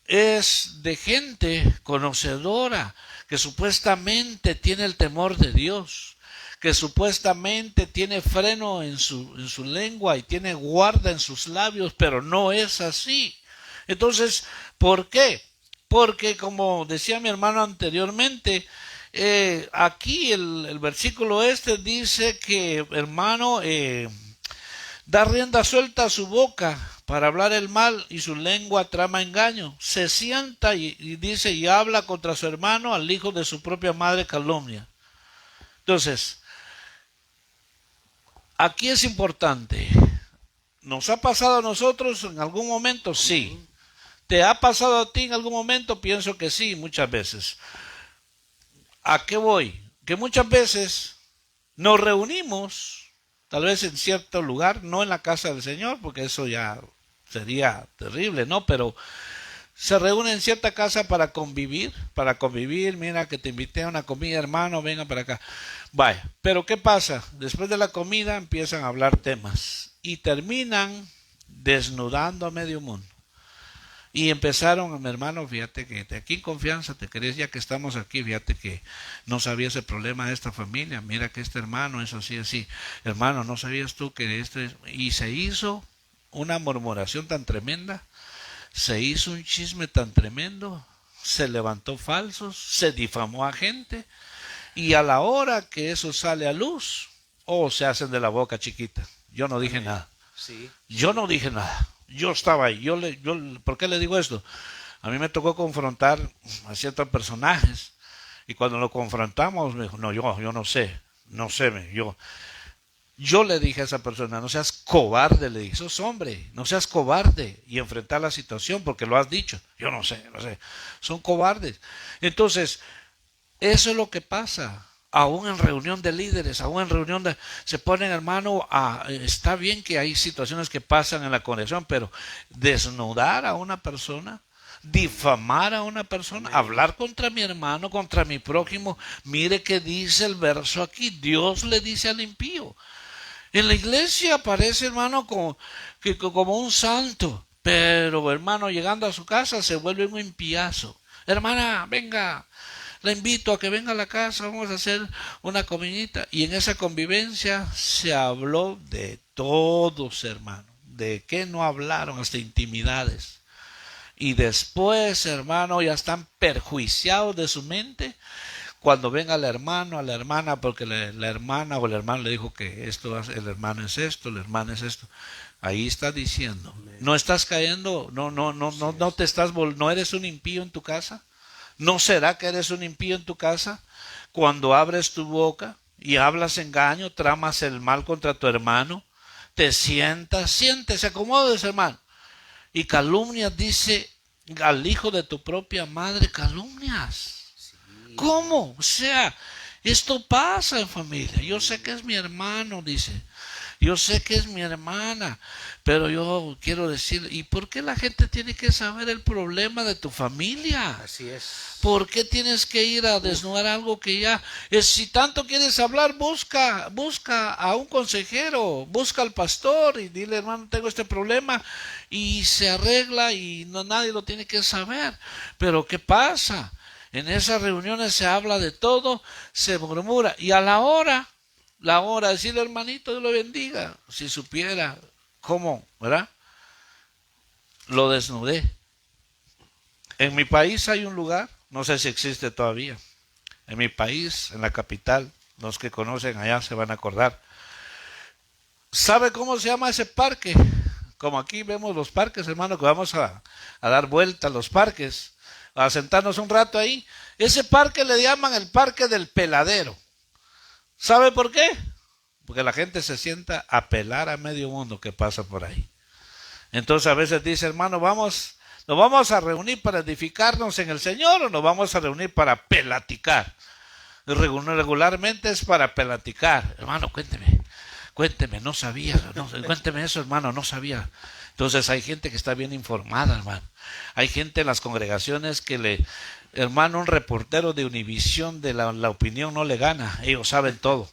es de gente conocedora, que supuestamente tiene el temor de Dios, que supuestamente tiene freno en su lengua y tiene guarda en sus labios, pero no es así. Entonces, ¿por qué? Porque como decía mi hermano anteriormente, aquí el versículo dice que, hermano, da rienda suelta a su boca para hablar el mal y su lengua trama engaño. Se sienta y dice y habla contra su hermano, al hijo de su propia madre calumnia. Entonces, aquí es importante. ¿Nos ha pasado a nosotros en algún momento? Sí. ¿Te ha pasado a ti en algún momento? Pienso que sí, muchas veces. ¿A qué voy? Que muchas veces nos reunimos, tal vez en cierto lugar, no en la casa del Señor, porque eso ya sería terrible, ¿no? Pero se reúnen en cierta casa para convivir, mira que te invité a una comida, hermano, venga para acá. Vaya, pero ¿qué pasa? Después de la comida empiezan a hablar temas y terminan desnudando a medio mundo. Y empezaron, mi hermano, fíjate que aquí en confianza te querés, ya que estamos aquí, fíjate que no sabías el problema de esta familia, mira que este hermano es así, así. Hermano, ¿no sabías tú que este es? Y se hizo una murmuración tan tremenda, se hizo un chisme tan tremendo, se levantó falsos, se difamó a gente, y a la hora que eso sale a luz, se hacen de la boca chiquita. Yo no dije nada. Sí. Yo no dije nada. Yo estaba ahí. ¿Por qué le digo esto? A mí me tocó confrontar a ciertos personajes y cuando lo confrontamos me dijo, no, yo no sé, yo le dije a esa persona, no seas cobarde, le dije, sos hombre, no seas cobarde y enfrentar la situación porque lo has dicho. Yo no sé, son cobardes. Entonces, eso es lo que pasa. Aún en reunión de líderes, se ponen, hermano, está bien que hay situaciones que pasan en la conexión, pero desnudar a una persona, difamar a una persona, hablar contra mi hermano, contra mi prójimo, mire que dice el verso aquí, Dios le dice al impío. En la iglesia aparece, hermano, como un santo, pero, hermano, llegando a su casa se vuelve un impiazo. Hermana, venga, la invito a que venga a la casa, vamos a hacer una comidita. Y en esa convivencia se habló de todos, hermano. ¿De qué no hablaron? Hasta intimidades. Y después, hermano, ya están perjuiciados de su mente. Cuando venga el hermano, a la hermana, porque la hermana o el hermano le dijo que el hermano es esto, la hermana es esto. Ahí está diciendo, no estás cayendo, no eres un impío en tu casa. ¿No será que eres un impío en tu casa? Cuando abres tu boca y hablas engaño, tramas el mal contra tu hermano, te siéntese, acomodes, hermano. Y calumnias, dice, al hijo de tu propia madre, calumnias. Sí. ¿Cómo? O sea, esto pasa en familia. Yo sé que es mi hermano, dice. Yo sé que es mi hermana, pero yo quiero decir, ¿y por qué la gente tiene que saber el problema de tu familia? Así es. ¿Por qué tienes que ir a desnudar algo que ya es? Si tanto quieres hablar, busca a un consejero, busca al pastor y dile, hermano, tengo este problema, y se arregla y no nadie lo tiene que saber. Pero ¿qué pasa? En esas reuniones se habla de todo, se murmura, y a la hora, decirle, hermanito, Dios lo bendiga, si supiera cómo, ¿verdad? Lo desnudé. En mi país hay un lugar, no sé si existe todavía, en mi país, en la capital, los que conocen allá se van a acordar. ¿Sabe cómo se llama ese parque? Como aquí vemos los parques, hermano, que vamos a dar vuelta a los parques, a sentarnos un rato ahí. Ese parque le llaman el parque del peladero. ¿Sabe por qué? Porque la gente se sienta a pelar a medio mundo que pasa por ahí. Entonces a veces dice, hermano, ¿nos vamos a reunir para edificarnos en el Señor o nos vamos a reunir para pelaticar? Regularmente es para pelaticar. Hermano, cuénteme, no sabía, cuénteme eso, hermano, no sabía. Entonces hay gente que está bien informada, hermano. Hay gente en las congregaciones que hermano, un reportero de Univisión de la opinión no le gana. Ellos saben todo,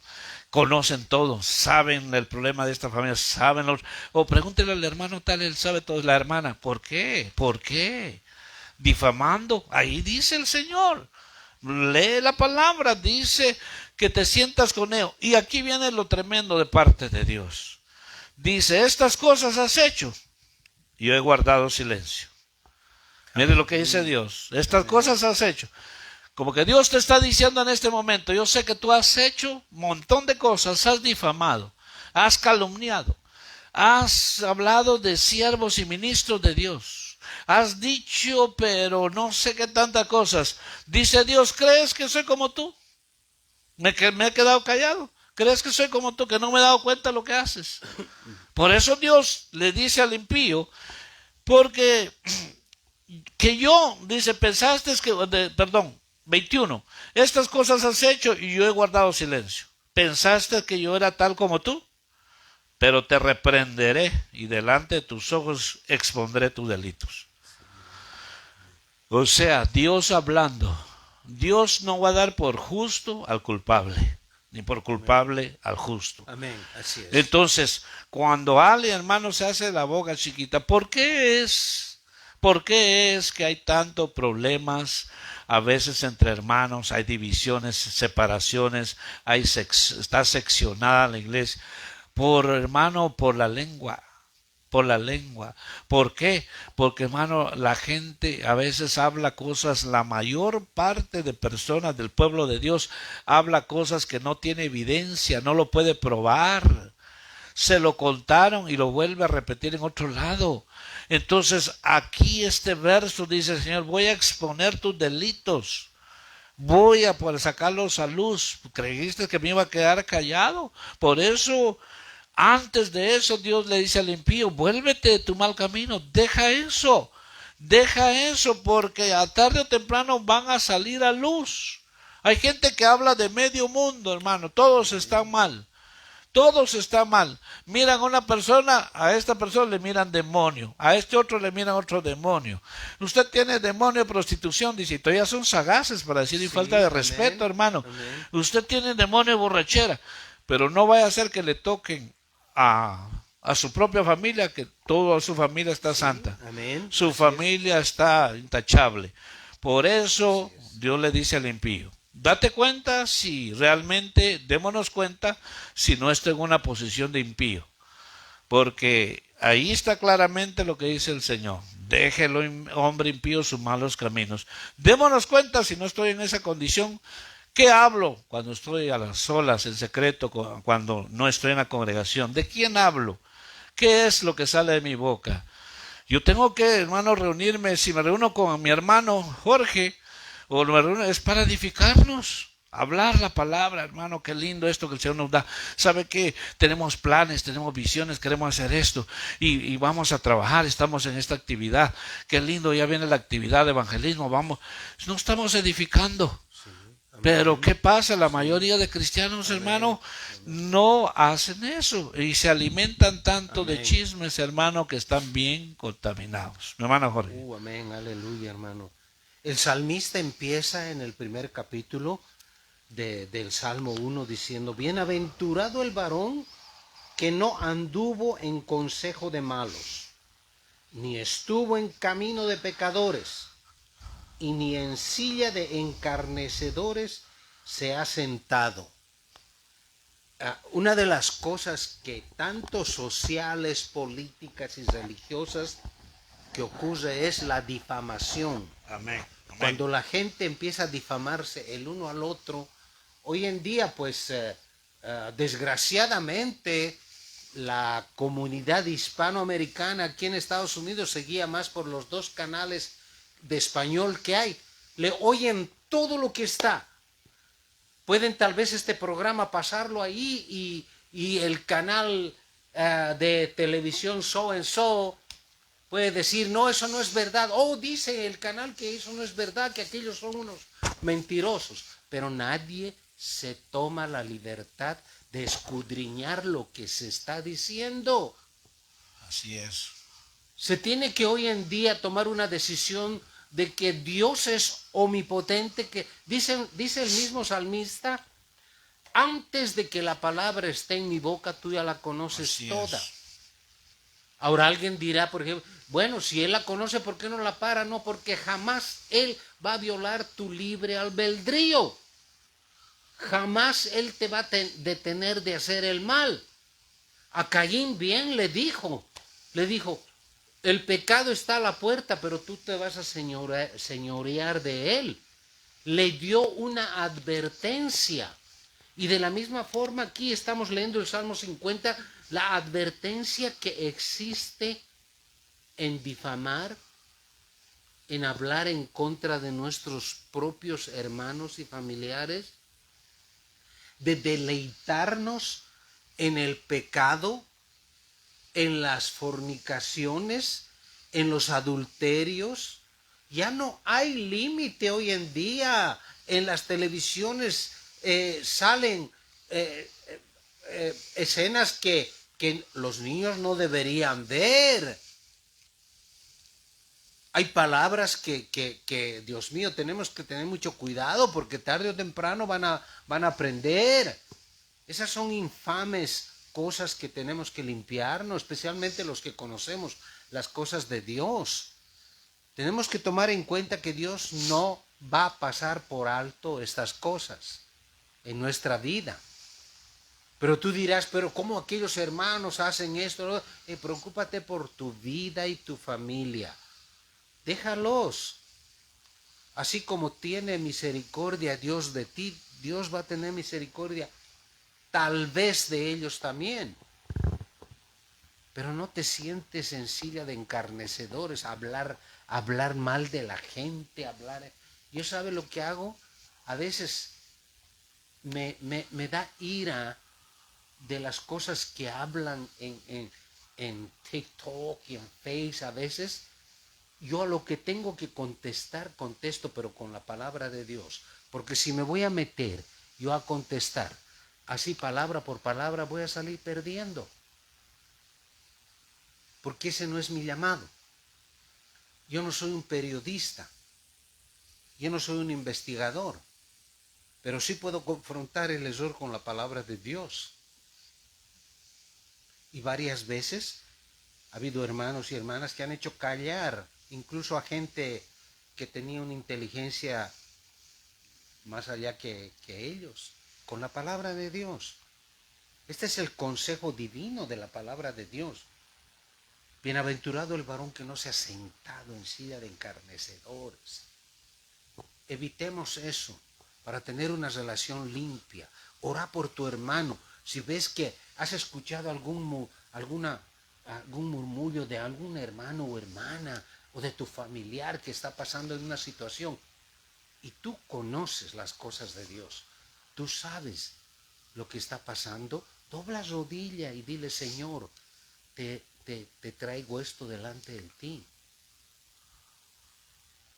conocen todo, saben el problema de esta familia, o pregúntele al hermano tal, él sabe todo, la hermana. ¿Por qué? Difamando. Ahí dice el Señor. Lee la palabra, dice que te sientas con él. Y aquí viene lo tremendo de parte de Dios. Dice, estas cosas has hecho, y yo he guardado silencio. Mire lo que dice Dios. Estas cosas has hecho. Como que Dios te está diciendo en este momento, yo sé que tú has hecho un montón de cosas, has difamado, has calumniado, has hablado de siervos y ministros de Dios, has dicho, pero no sé qué tantas cosas. Dice Dios, ¿crees que soy como tú? Me he quedado callado. ¿Crees que soy como tú, que no me he dado cuenta de lo que haces? Por eso Dios le dice al impío, porque que yo, dice, pensaste que, 21, estas cosas has hecho y yo he guardado silencio. Pensaste que yo era tal como tú, pero te reprenderé y delante de tus ojos expondré tus delitos. O sea, Dios hablando. Dios no va a dar por justo al culpable, ni por culpable al justo. Amén, así es. Entonces, cuando alguien, hermano, se hace la boca chiquita, ¿por qué es que hay tantos problemas a veces entre hermanos? Hay divisiones, separaciones, está seccionada la iglesia por la lengua. ¿Por qué? Porque, hermano, la gente a veces habla cosas, la mayor parte de personas del pueblo de Dios habla cosas que no tiene evidencia, no lo puede probar. Se lo contaron y lo vuelve a repetir en otro lado. Entonces, aquí este verso dice, Señor, voy a exponer tus delitos. Voy a poder sacarlos a luz. ¿Creíste que me iba a quedar callado? Por eso, antes de eso, Dios le dice al impío, vuélvete de tu mal camino, deja eso, porque a tarde o temprano van a salir a luz. Hay gente que habla de medio mundo, hermano, todos están mal. Miran a una persona, a esta persona le miran demonio, a este otro le miran otro demonio. Usted tiene demonio de prostitución, dice, todavía son sagaces para decir y falta de respeto, hermano. Amén. Usted tiene demonio de borrachera, pero no vaya a ser que le toquen a su propia familia, que toda su familia está santa. Amén. Su familia está intachable. Por eso Dios le dice al impío, date cuenta si realmente, démonos cuenta si no estoy en una posición de impío. Porque ahí está claramente lo que dice el Señor. Déjelo, hombre impío, sus malos caminos. Démonos cuenta si no estoy en esa condición. ¿Qué hablo cuando estoy a las solas, en secreto, cuando no estoy en la congregación? ¿De quién hablo? ¿Qué es lo que sale de mi boca? Yo tengo que, hermano, reunirme. Si me reúno con mi hermano Jorge, o me reúno, es para edificarnos. Hablar la palabra, hermano, qué lindo esto que el Señor nos da. ¿Sabe qué? Tenemos planes, tenemos visiones, queremos hacer esto y vamos a trabajar, estamos en esta actividad. Qué lindo, ya viene la actividad de evangelismo, vamos. No estamos edificando. Pero ¿qué pasa? La mayoría de cristianos, hermano, no hacen eso y se alimentan tanto de Amén. chismes, hermano, que están bien contaminados. Mi hermano Jorge. Amén, aleluya, hermano. El salmista empieza en el primer capítulo del Salmo 1 diciendo, bienaventurado el varón que no anduvo en consejo de malos, ni estuvo en camino de pecadores, y ni en silla de encarnecedores se ha sentado. Una de las cosas que tanto sociales, políticas y religiosas que ocurre es la difamación. Amén. Cuando la gente empieza a difamarse el uno al otro, hoy en día, pues, desgraciadamente, la comunidad hispanoamericana aquí en Estados Unidos se guía más por los dos canales de español que hay. Le oyen todo lo que está. Pueden tal vez este programa pasarlo ahí y el canal de televisión so and so puede decir, no, eso no es verdad. Oh, dice el canal que eso no es verdad, que aquellos son unos mentirosos. Pero nadie se toma la libertad de escudriñar lo que se está diciendo. Así es. Se tiene que hoy en día tomar una decisión de que Dios es omnipotente, que dice el mismo salmista, antes de que la palabra esté en mi boca, tú ya la conoces Así toda. es. Ahora alguien dirá, por ejemplo, bueno, si él la conoce, ¿por qué no la para? No, porque jamás él va a violar tu libre albedrío. Jamás él te va a detener de hacer el mal. A Caín bien le dijo, el pecado está a la puerta, pero tú te vas a señorear de él. Le dio una advertencia. Y de la misma forma aquí estamos leyendo el Salmo 50, la advertencia que existe en difamar, en hablar en contra de nuestros propios hermanos y familiares, de deleitarnos en el pecado, en las fornicaciones, en los adulterios. Ya no hay límite hoy en día. En las televisiones salen escenas que los niños no deberían ver. Hay palabras que, Dios mío, tenemos que tener mucho cuidado porque tarde o temprano van a aprender. Esas son infames cosas que tenemos que limpiarnos, especialmente los que conocemos las cosas de Dios. Tenemos que tomar en cuenta que Dios no va a pasar por alto estas cosas en nuestra vida. Pero tú dirás, pero ¿cómo aquellos hermanos hacen esto? Preocúpate por tu vida y tu familia. Déjalos. Así como tiene misericordia Dios de ti, Dios va a tener misericordia tal vez de ellos también. Pero no te sientes en silla de encarnecedores, hablar mal de la gente, Yo sabe lo que hago, a veces me da ira de las cosas que hablan en TikTok y en Face a veces. Yo a lo que tengo que contestar, contesto, pero con la palabra de Dios. Porque si me voy a meter yo a contestar así palabra por palabra, voy a salir perdiendo. Porque ese no es mi llamado. Yo no soy un periodista. Yo no soy un investigador. Pero sí puedo confrontar el error con la palabra de Dios. Y varias veces ha habido hermanos y hermanas que han hecho callar incluso a gente que tenía una inteligencia más allá que ellos, con la palabra de Dios. Este es el consejo divino de la palabra de Dios. Bienaventurado el varón que no se ha sentado en silla de encarnecedores. Evitemos eso para tener una relación limpia. Ora por tu hermano. Si ves que has escuchado algún murmullo de algún hermano o hermana o de tu familiar que está pasando en una situación y tú conoces las cosas de Dios, tú sabes lo que está pasando, dobla rodilla y dile, Señor, te traigo esto delante de ti.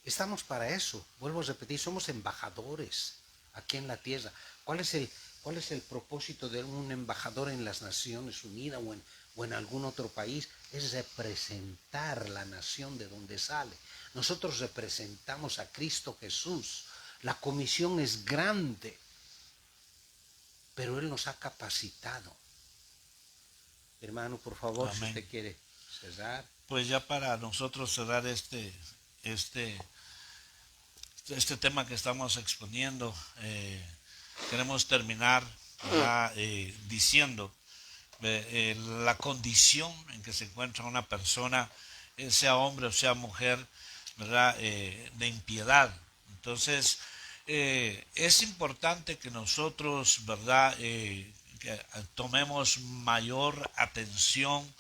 Estamos para eso, vuelvo a repetir, somos embajadores aquí en la tierra. ¿Cuál es el propósito de un embajador en las Naciones Unidas o en algún otro país? Es representar la nación de donde sale. Nosotros representamos a Cristo Jesús. La comisión es grande, pero Él nos ha capacitado. Hermano, por favor, Amén. si usted quiere cerrar. Pues ya para nosotros cerrar este tema que estamos exponiendo, queremos terminar diciendo la condición en que se encuentra una persona, sea hombre o sea mujer, ¿verdad? De impiedad. Entonces, es importante que nosotros, ¿verdad? Que tomemos mayor atención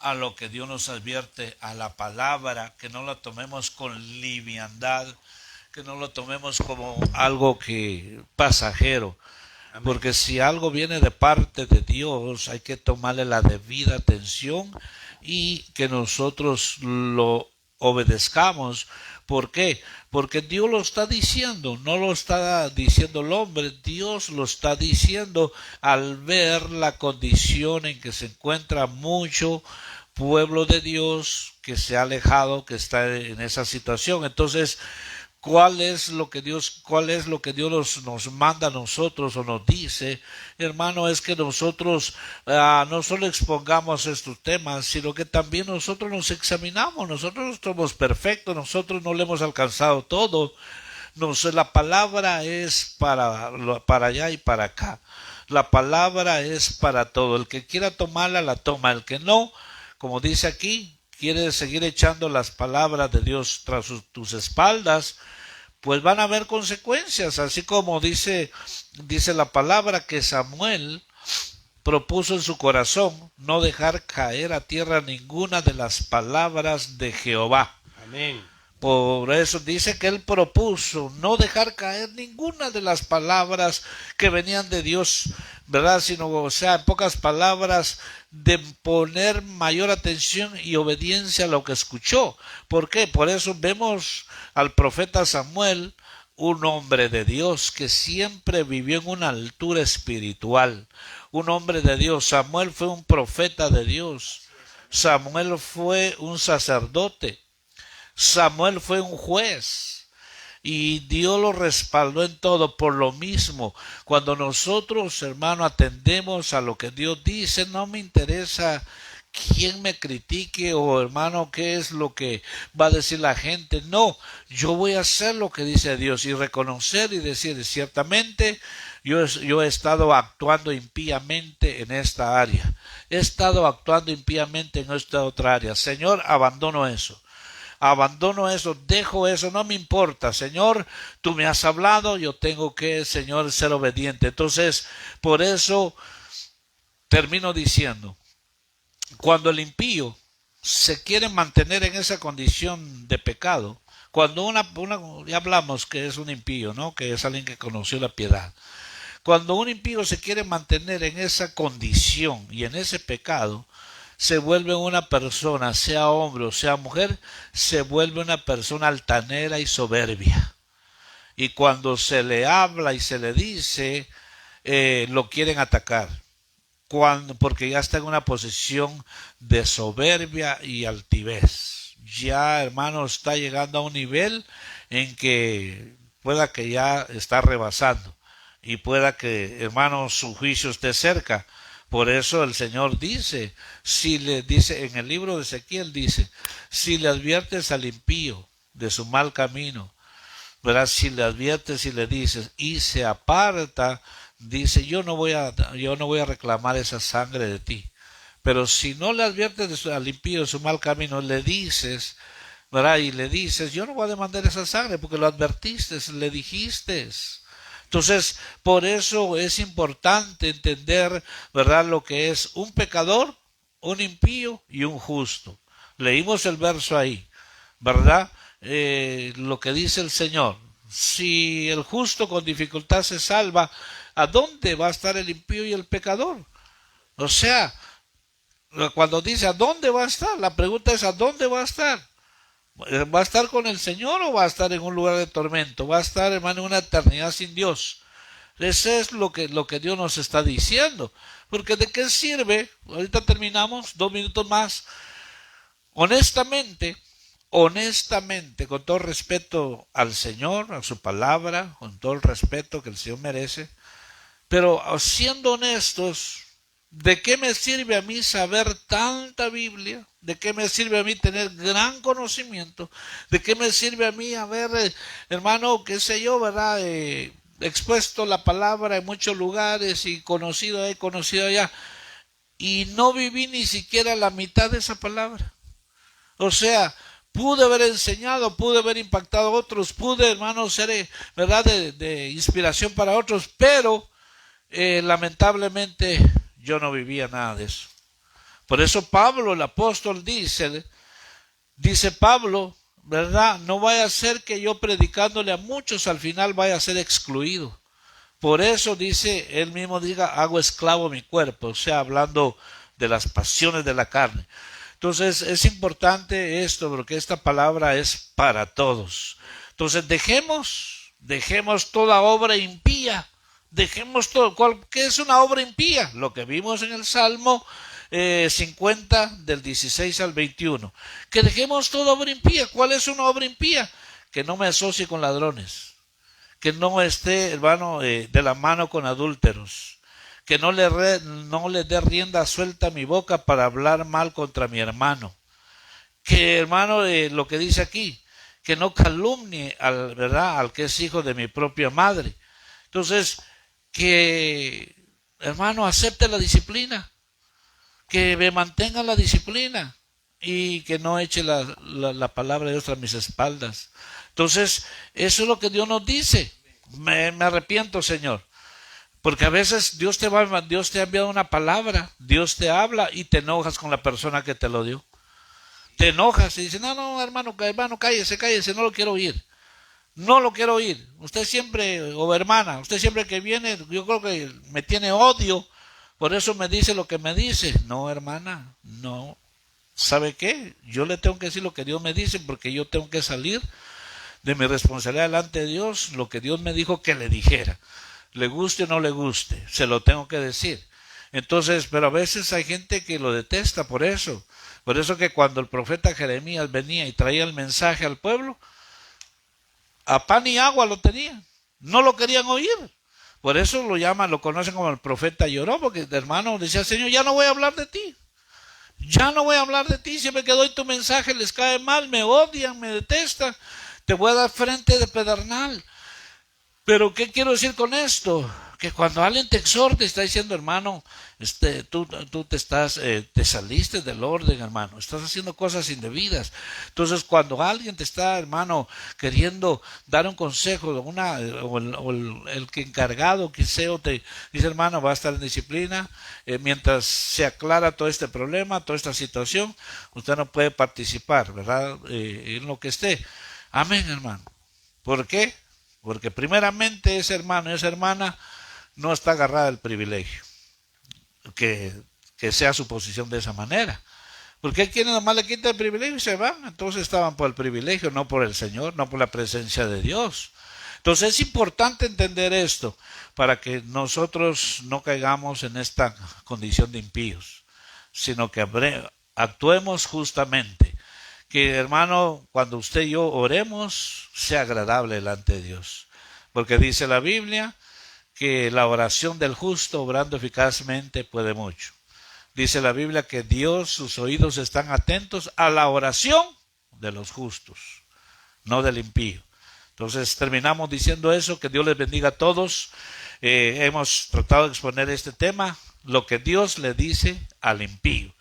a lo que Dios nos advierte, a la palabra, que no la tomemos con liviandad, que no lo tomemos como algo que pasajero. Amén. Porque si algo viene de parte de Dios, hay que tomarle la debida atención y que nosotros lo obedezcamos. ¿Por qué? Porque Dios lo está diciendo, no lo está diciendo el hombre, Dios lo está diciendo al ver la condición en que se encuentra mucho pueblo de Dios que se ha alejado, que está en esa situación. Entonces, ¿cuál es lo que Dios nos manda a nosotros o nos dice, hermano? Es que nosotros no solo expongamos estos temas, sino que también nosotros nos examinamos. Nosotros no somos perfectos, nosotros no le hemos alcanzado todo. La palabra es para allá y para acá. La palabra es para todo. El que quiera tomarla, la toma. El que no, como dice aquí, quiere seguir echando las palabras de Dios tras tus espaldas, pues van a haber consecuencias, así como dice la palabra que Samuel propuso en su corazón no dejar caer a tierra ninguna de las palabras de Jehová. Amén. Por eso dice que él propuso no dejar caer ninguna de las palabras que venían de Dios, ¿verdad? Sino, o sea, en pocas palabras, de poner mayor atención y obediencia a lo que escuchó. ¿Por qué? Por eso vemos al profeta Samuel, un hombre de Dios que siempre vivió en una altura espiritual. Un hombre de Dios. Samuel fue un profeta de Dios. Samuel fue un sacerdote. Samuel fue un juez y Dios lo respaldó en todo. Por lo mismo, cuando nosotros, hermano, atendemos a lo que Dios dice, no me interesa quién me critique o, hermano, qué es lo que va a decir la gente. No, yo voy a hacer lo que dice Dios y reconocer y decir, ciertamente yo he estado actuando impíamente en esta área. He estado actuando impíamente en esta otra área. Señor, abandono eso, dejo eso, no me importa. Señor, tú me has hablado, yo tengo que, Señor, ser obediente. Entonces, por eso termino diciendo, cuando el impío se quiere mantener en esa condición de pecado, cuando ya hablamos que es un impío, ¿no? Que es alguien que conoció la piedad. Cuando un impío se quiere mantener en esa condición y en ese pecado, se vuelve una persona, sea hombre o sea mujer, se vuelve una persona altanera y soberbia. Y cuando se le habla y se le dice, lo quieren atacar. Porque ya está en una posición de soberbia y altivez. Ya, hermano, está llegando a un nivel en que pueda que ya está rebasando. Y pueda que, hermano, su juicio esté cerca. Por eso el Señor dice, en el libro de Ezequiel dice, si le adviertes al impío de su mal camino, ¿verdad? Si le adviertes y le dices, y se aparta, dice, yo no voy a reclamar esa sangre de ti. Pero si no le adviertes al impío de su mal camino, le dices, ¿verdad? Y le dices, yo no voy a demandar esa sangre porque lo advertiste, le dijiste. Entonces, por eso es importante entender, ¿verdad?, lo que es un pecador, un impío y un justo. Leímos el verso ahí, ¿verdad? Lo que dice el Señor. Si el justo con dificultad se salva, ¿a dónde va a estar el impío y el pecador? O sea, cuando dice ¿a dónde va a estar? La pregunta es ¿a dónde va a estar? ¿Va a estar con el Señor o va a estar en un lugar de tormento? ¿Va a estar, hermano, en una eternidad sin Dios? Eso es lo que Dios nos está diciendo. Porque ¿de qué sirve? Ahorita terminamos, 2 minutos más. Honestamente, con todo respeto al Señor, a su palabra, con todo el respeto que el Señor merece, pero siendo honestos, ¿de qué me sirve a mí saber tanta Biblia? ¿De qué me sirve a mí tener gran conocimiento? ¿De qué me sirve a mí haber, hermano, qué sé yo, verdad, expuesto la palabra en muchos lugares y conocido allá, y no viví ni siquiera la mitad de esa palabra? O sea, pude haber enseñado, pude haber impactado a otros, pude, hermano, ser, verdad, de inspiración para otros, pero lamentablemente yo no vivía nada de eso. Por eso Pablo, el apóstol, dice Pablo, ¿verdad? No vaya a ser que yo predicándole a muchos al final vaya a ser excluido. Por eso dice, él mismo diga, hago esclavo mi cuerpo, o sea, hablando de las pasiones de la carne. Entonces es importante esto, porque esta palabra es para todos. Entonces dejemos toda obra impía. Dejemos todo. ¿Qué es una obra impía? Lo que vimos en el Salmo 50 del 16 al 21. Que dejemos toda obra impía. ¿Cuál es una obra impía? Que no me asocie con ladrones. Que no esté, hermano, de la mano con adúlteros. Que no le dé rienda suelta a mi boca para hablar mal contra mi hermano. Que, hermano, lo que dice aquí, que no calumnie al que es hijo de mi propia madre. Entonces, que, hermano, acepte la disciplina, que me mantenga la disciplina y que no eche la palabra de Dios tras mis espaldas. Entonces, eso es lo que Dios nos dice. Me arrepiento, Señor, porque a veces Dios te ha enviado una palabra, Dios te habla y te enojas con la persona que te lo dio. Te enojas y dices, no, hermano, cállese, no lo quiero oír. No lo quiero oír. Usted siempre, o hermana, usted siempre que viene, yo creo que me tiene odio, por eso me dice lo que me dice. No, hermana, no. ¿Sabe qué? Yo le tengo que decir lo que Dios me dice, porque yo tengo que salir de mi responsabilidad delante de Dios, lo que Dios me dijo que le dijera. Le guste o no le guste, se lo tengo que decir. Entonces, pero a veces hay gente que lo detesta por eso. Por eso que cuando el profeta Jeremías venía y traía el mensaje al pueblo, a pan y agua lo tenían, no lo querían oír. Por eso lo conocen como el profeta lloró, porque el hermano decía, Señor, ya no voy a hablar de ti, siempre que doy tu mensaje les cae mal, me odian, me detestan, te voy a dar frente de pedernal. Pero ¿qué quiero decir con esto? Que cuando alguien te exhorta, está diciendo, hermano, tú te saliste del orden, hermano, estás haciendo cosas indebidas. Entonces, cuando alguien te está, hermano, queriendo dar un consejo, el que encargado, que sea, te dice, hermano, va a estar en disciplina, mientras se aclara todo este problema, toda esta situación, usted no puede participar, ¿verdad? En lo que esté. Amén, hermano. ¿Por qué? Porque primeramente ese hermano y esa hermana no está agarrada del privilegio, que sea su posición de esa manera. Porque hay quienes nomás le quitan el privilegio y se van, entonces estaban por el privilegio, no por el Señor, no por la presencia de Dios. Entonces es importante entender esto, para que nosotros no caigamos en esta condición de impíos, sino que actuemos justamente. Que, hermano, cuando usted y yo oremos, sea agradable delante de Dios. Porque dice la Biblia que la oración del justo, obrando eficazmente, puede mucho. Dice la Biblia que Dios, sus oídos están atentos a la oración de los justos, no del impío. Entonces terminamos diciendo eso, que Dios les bendiga a todos. Hemos tratado de exponer este tema, lo que Dios le dice al impío.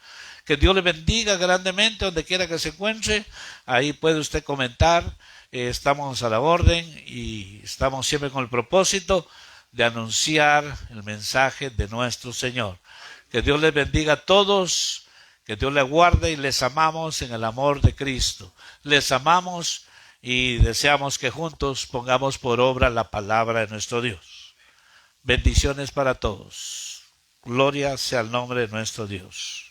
Que Dios le bendiga grandemente donde quiera que se encuentre. Ahí puede usted comentar. Estamos a la orden y estamos siempre con el propósito de anunciar el mensaje de nuestro Señor. Que Dios les bendiga a todos. Que Dios les guarde y les amamos en el amor de Cristo. Les amamos y deseamos que juntos pongamos por obra la palabra de nuestro Dios. Bendiciones para todos. Gloria sea el nombre de nuestro Dios.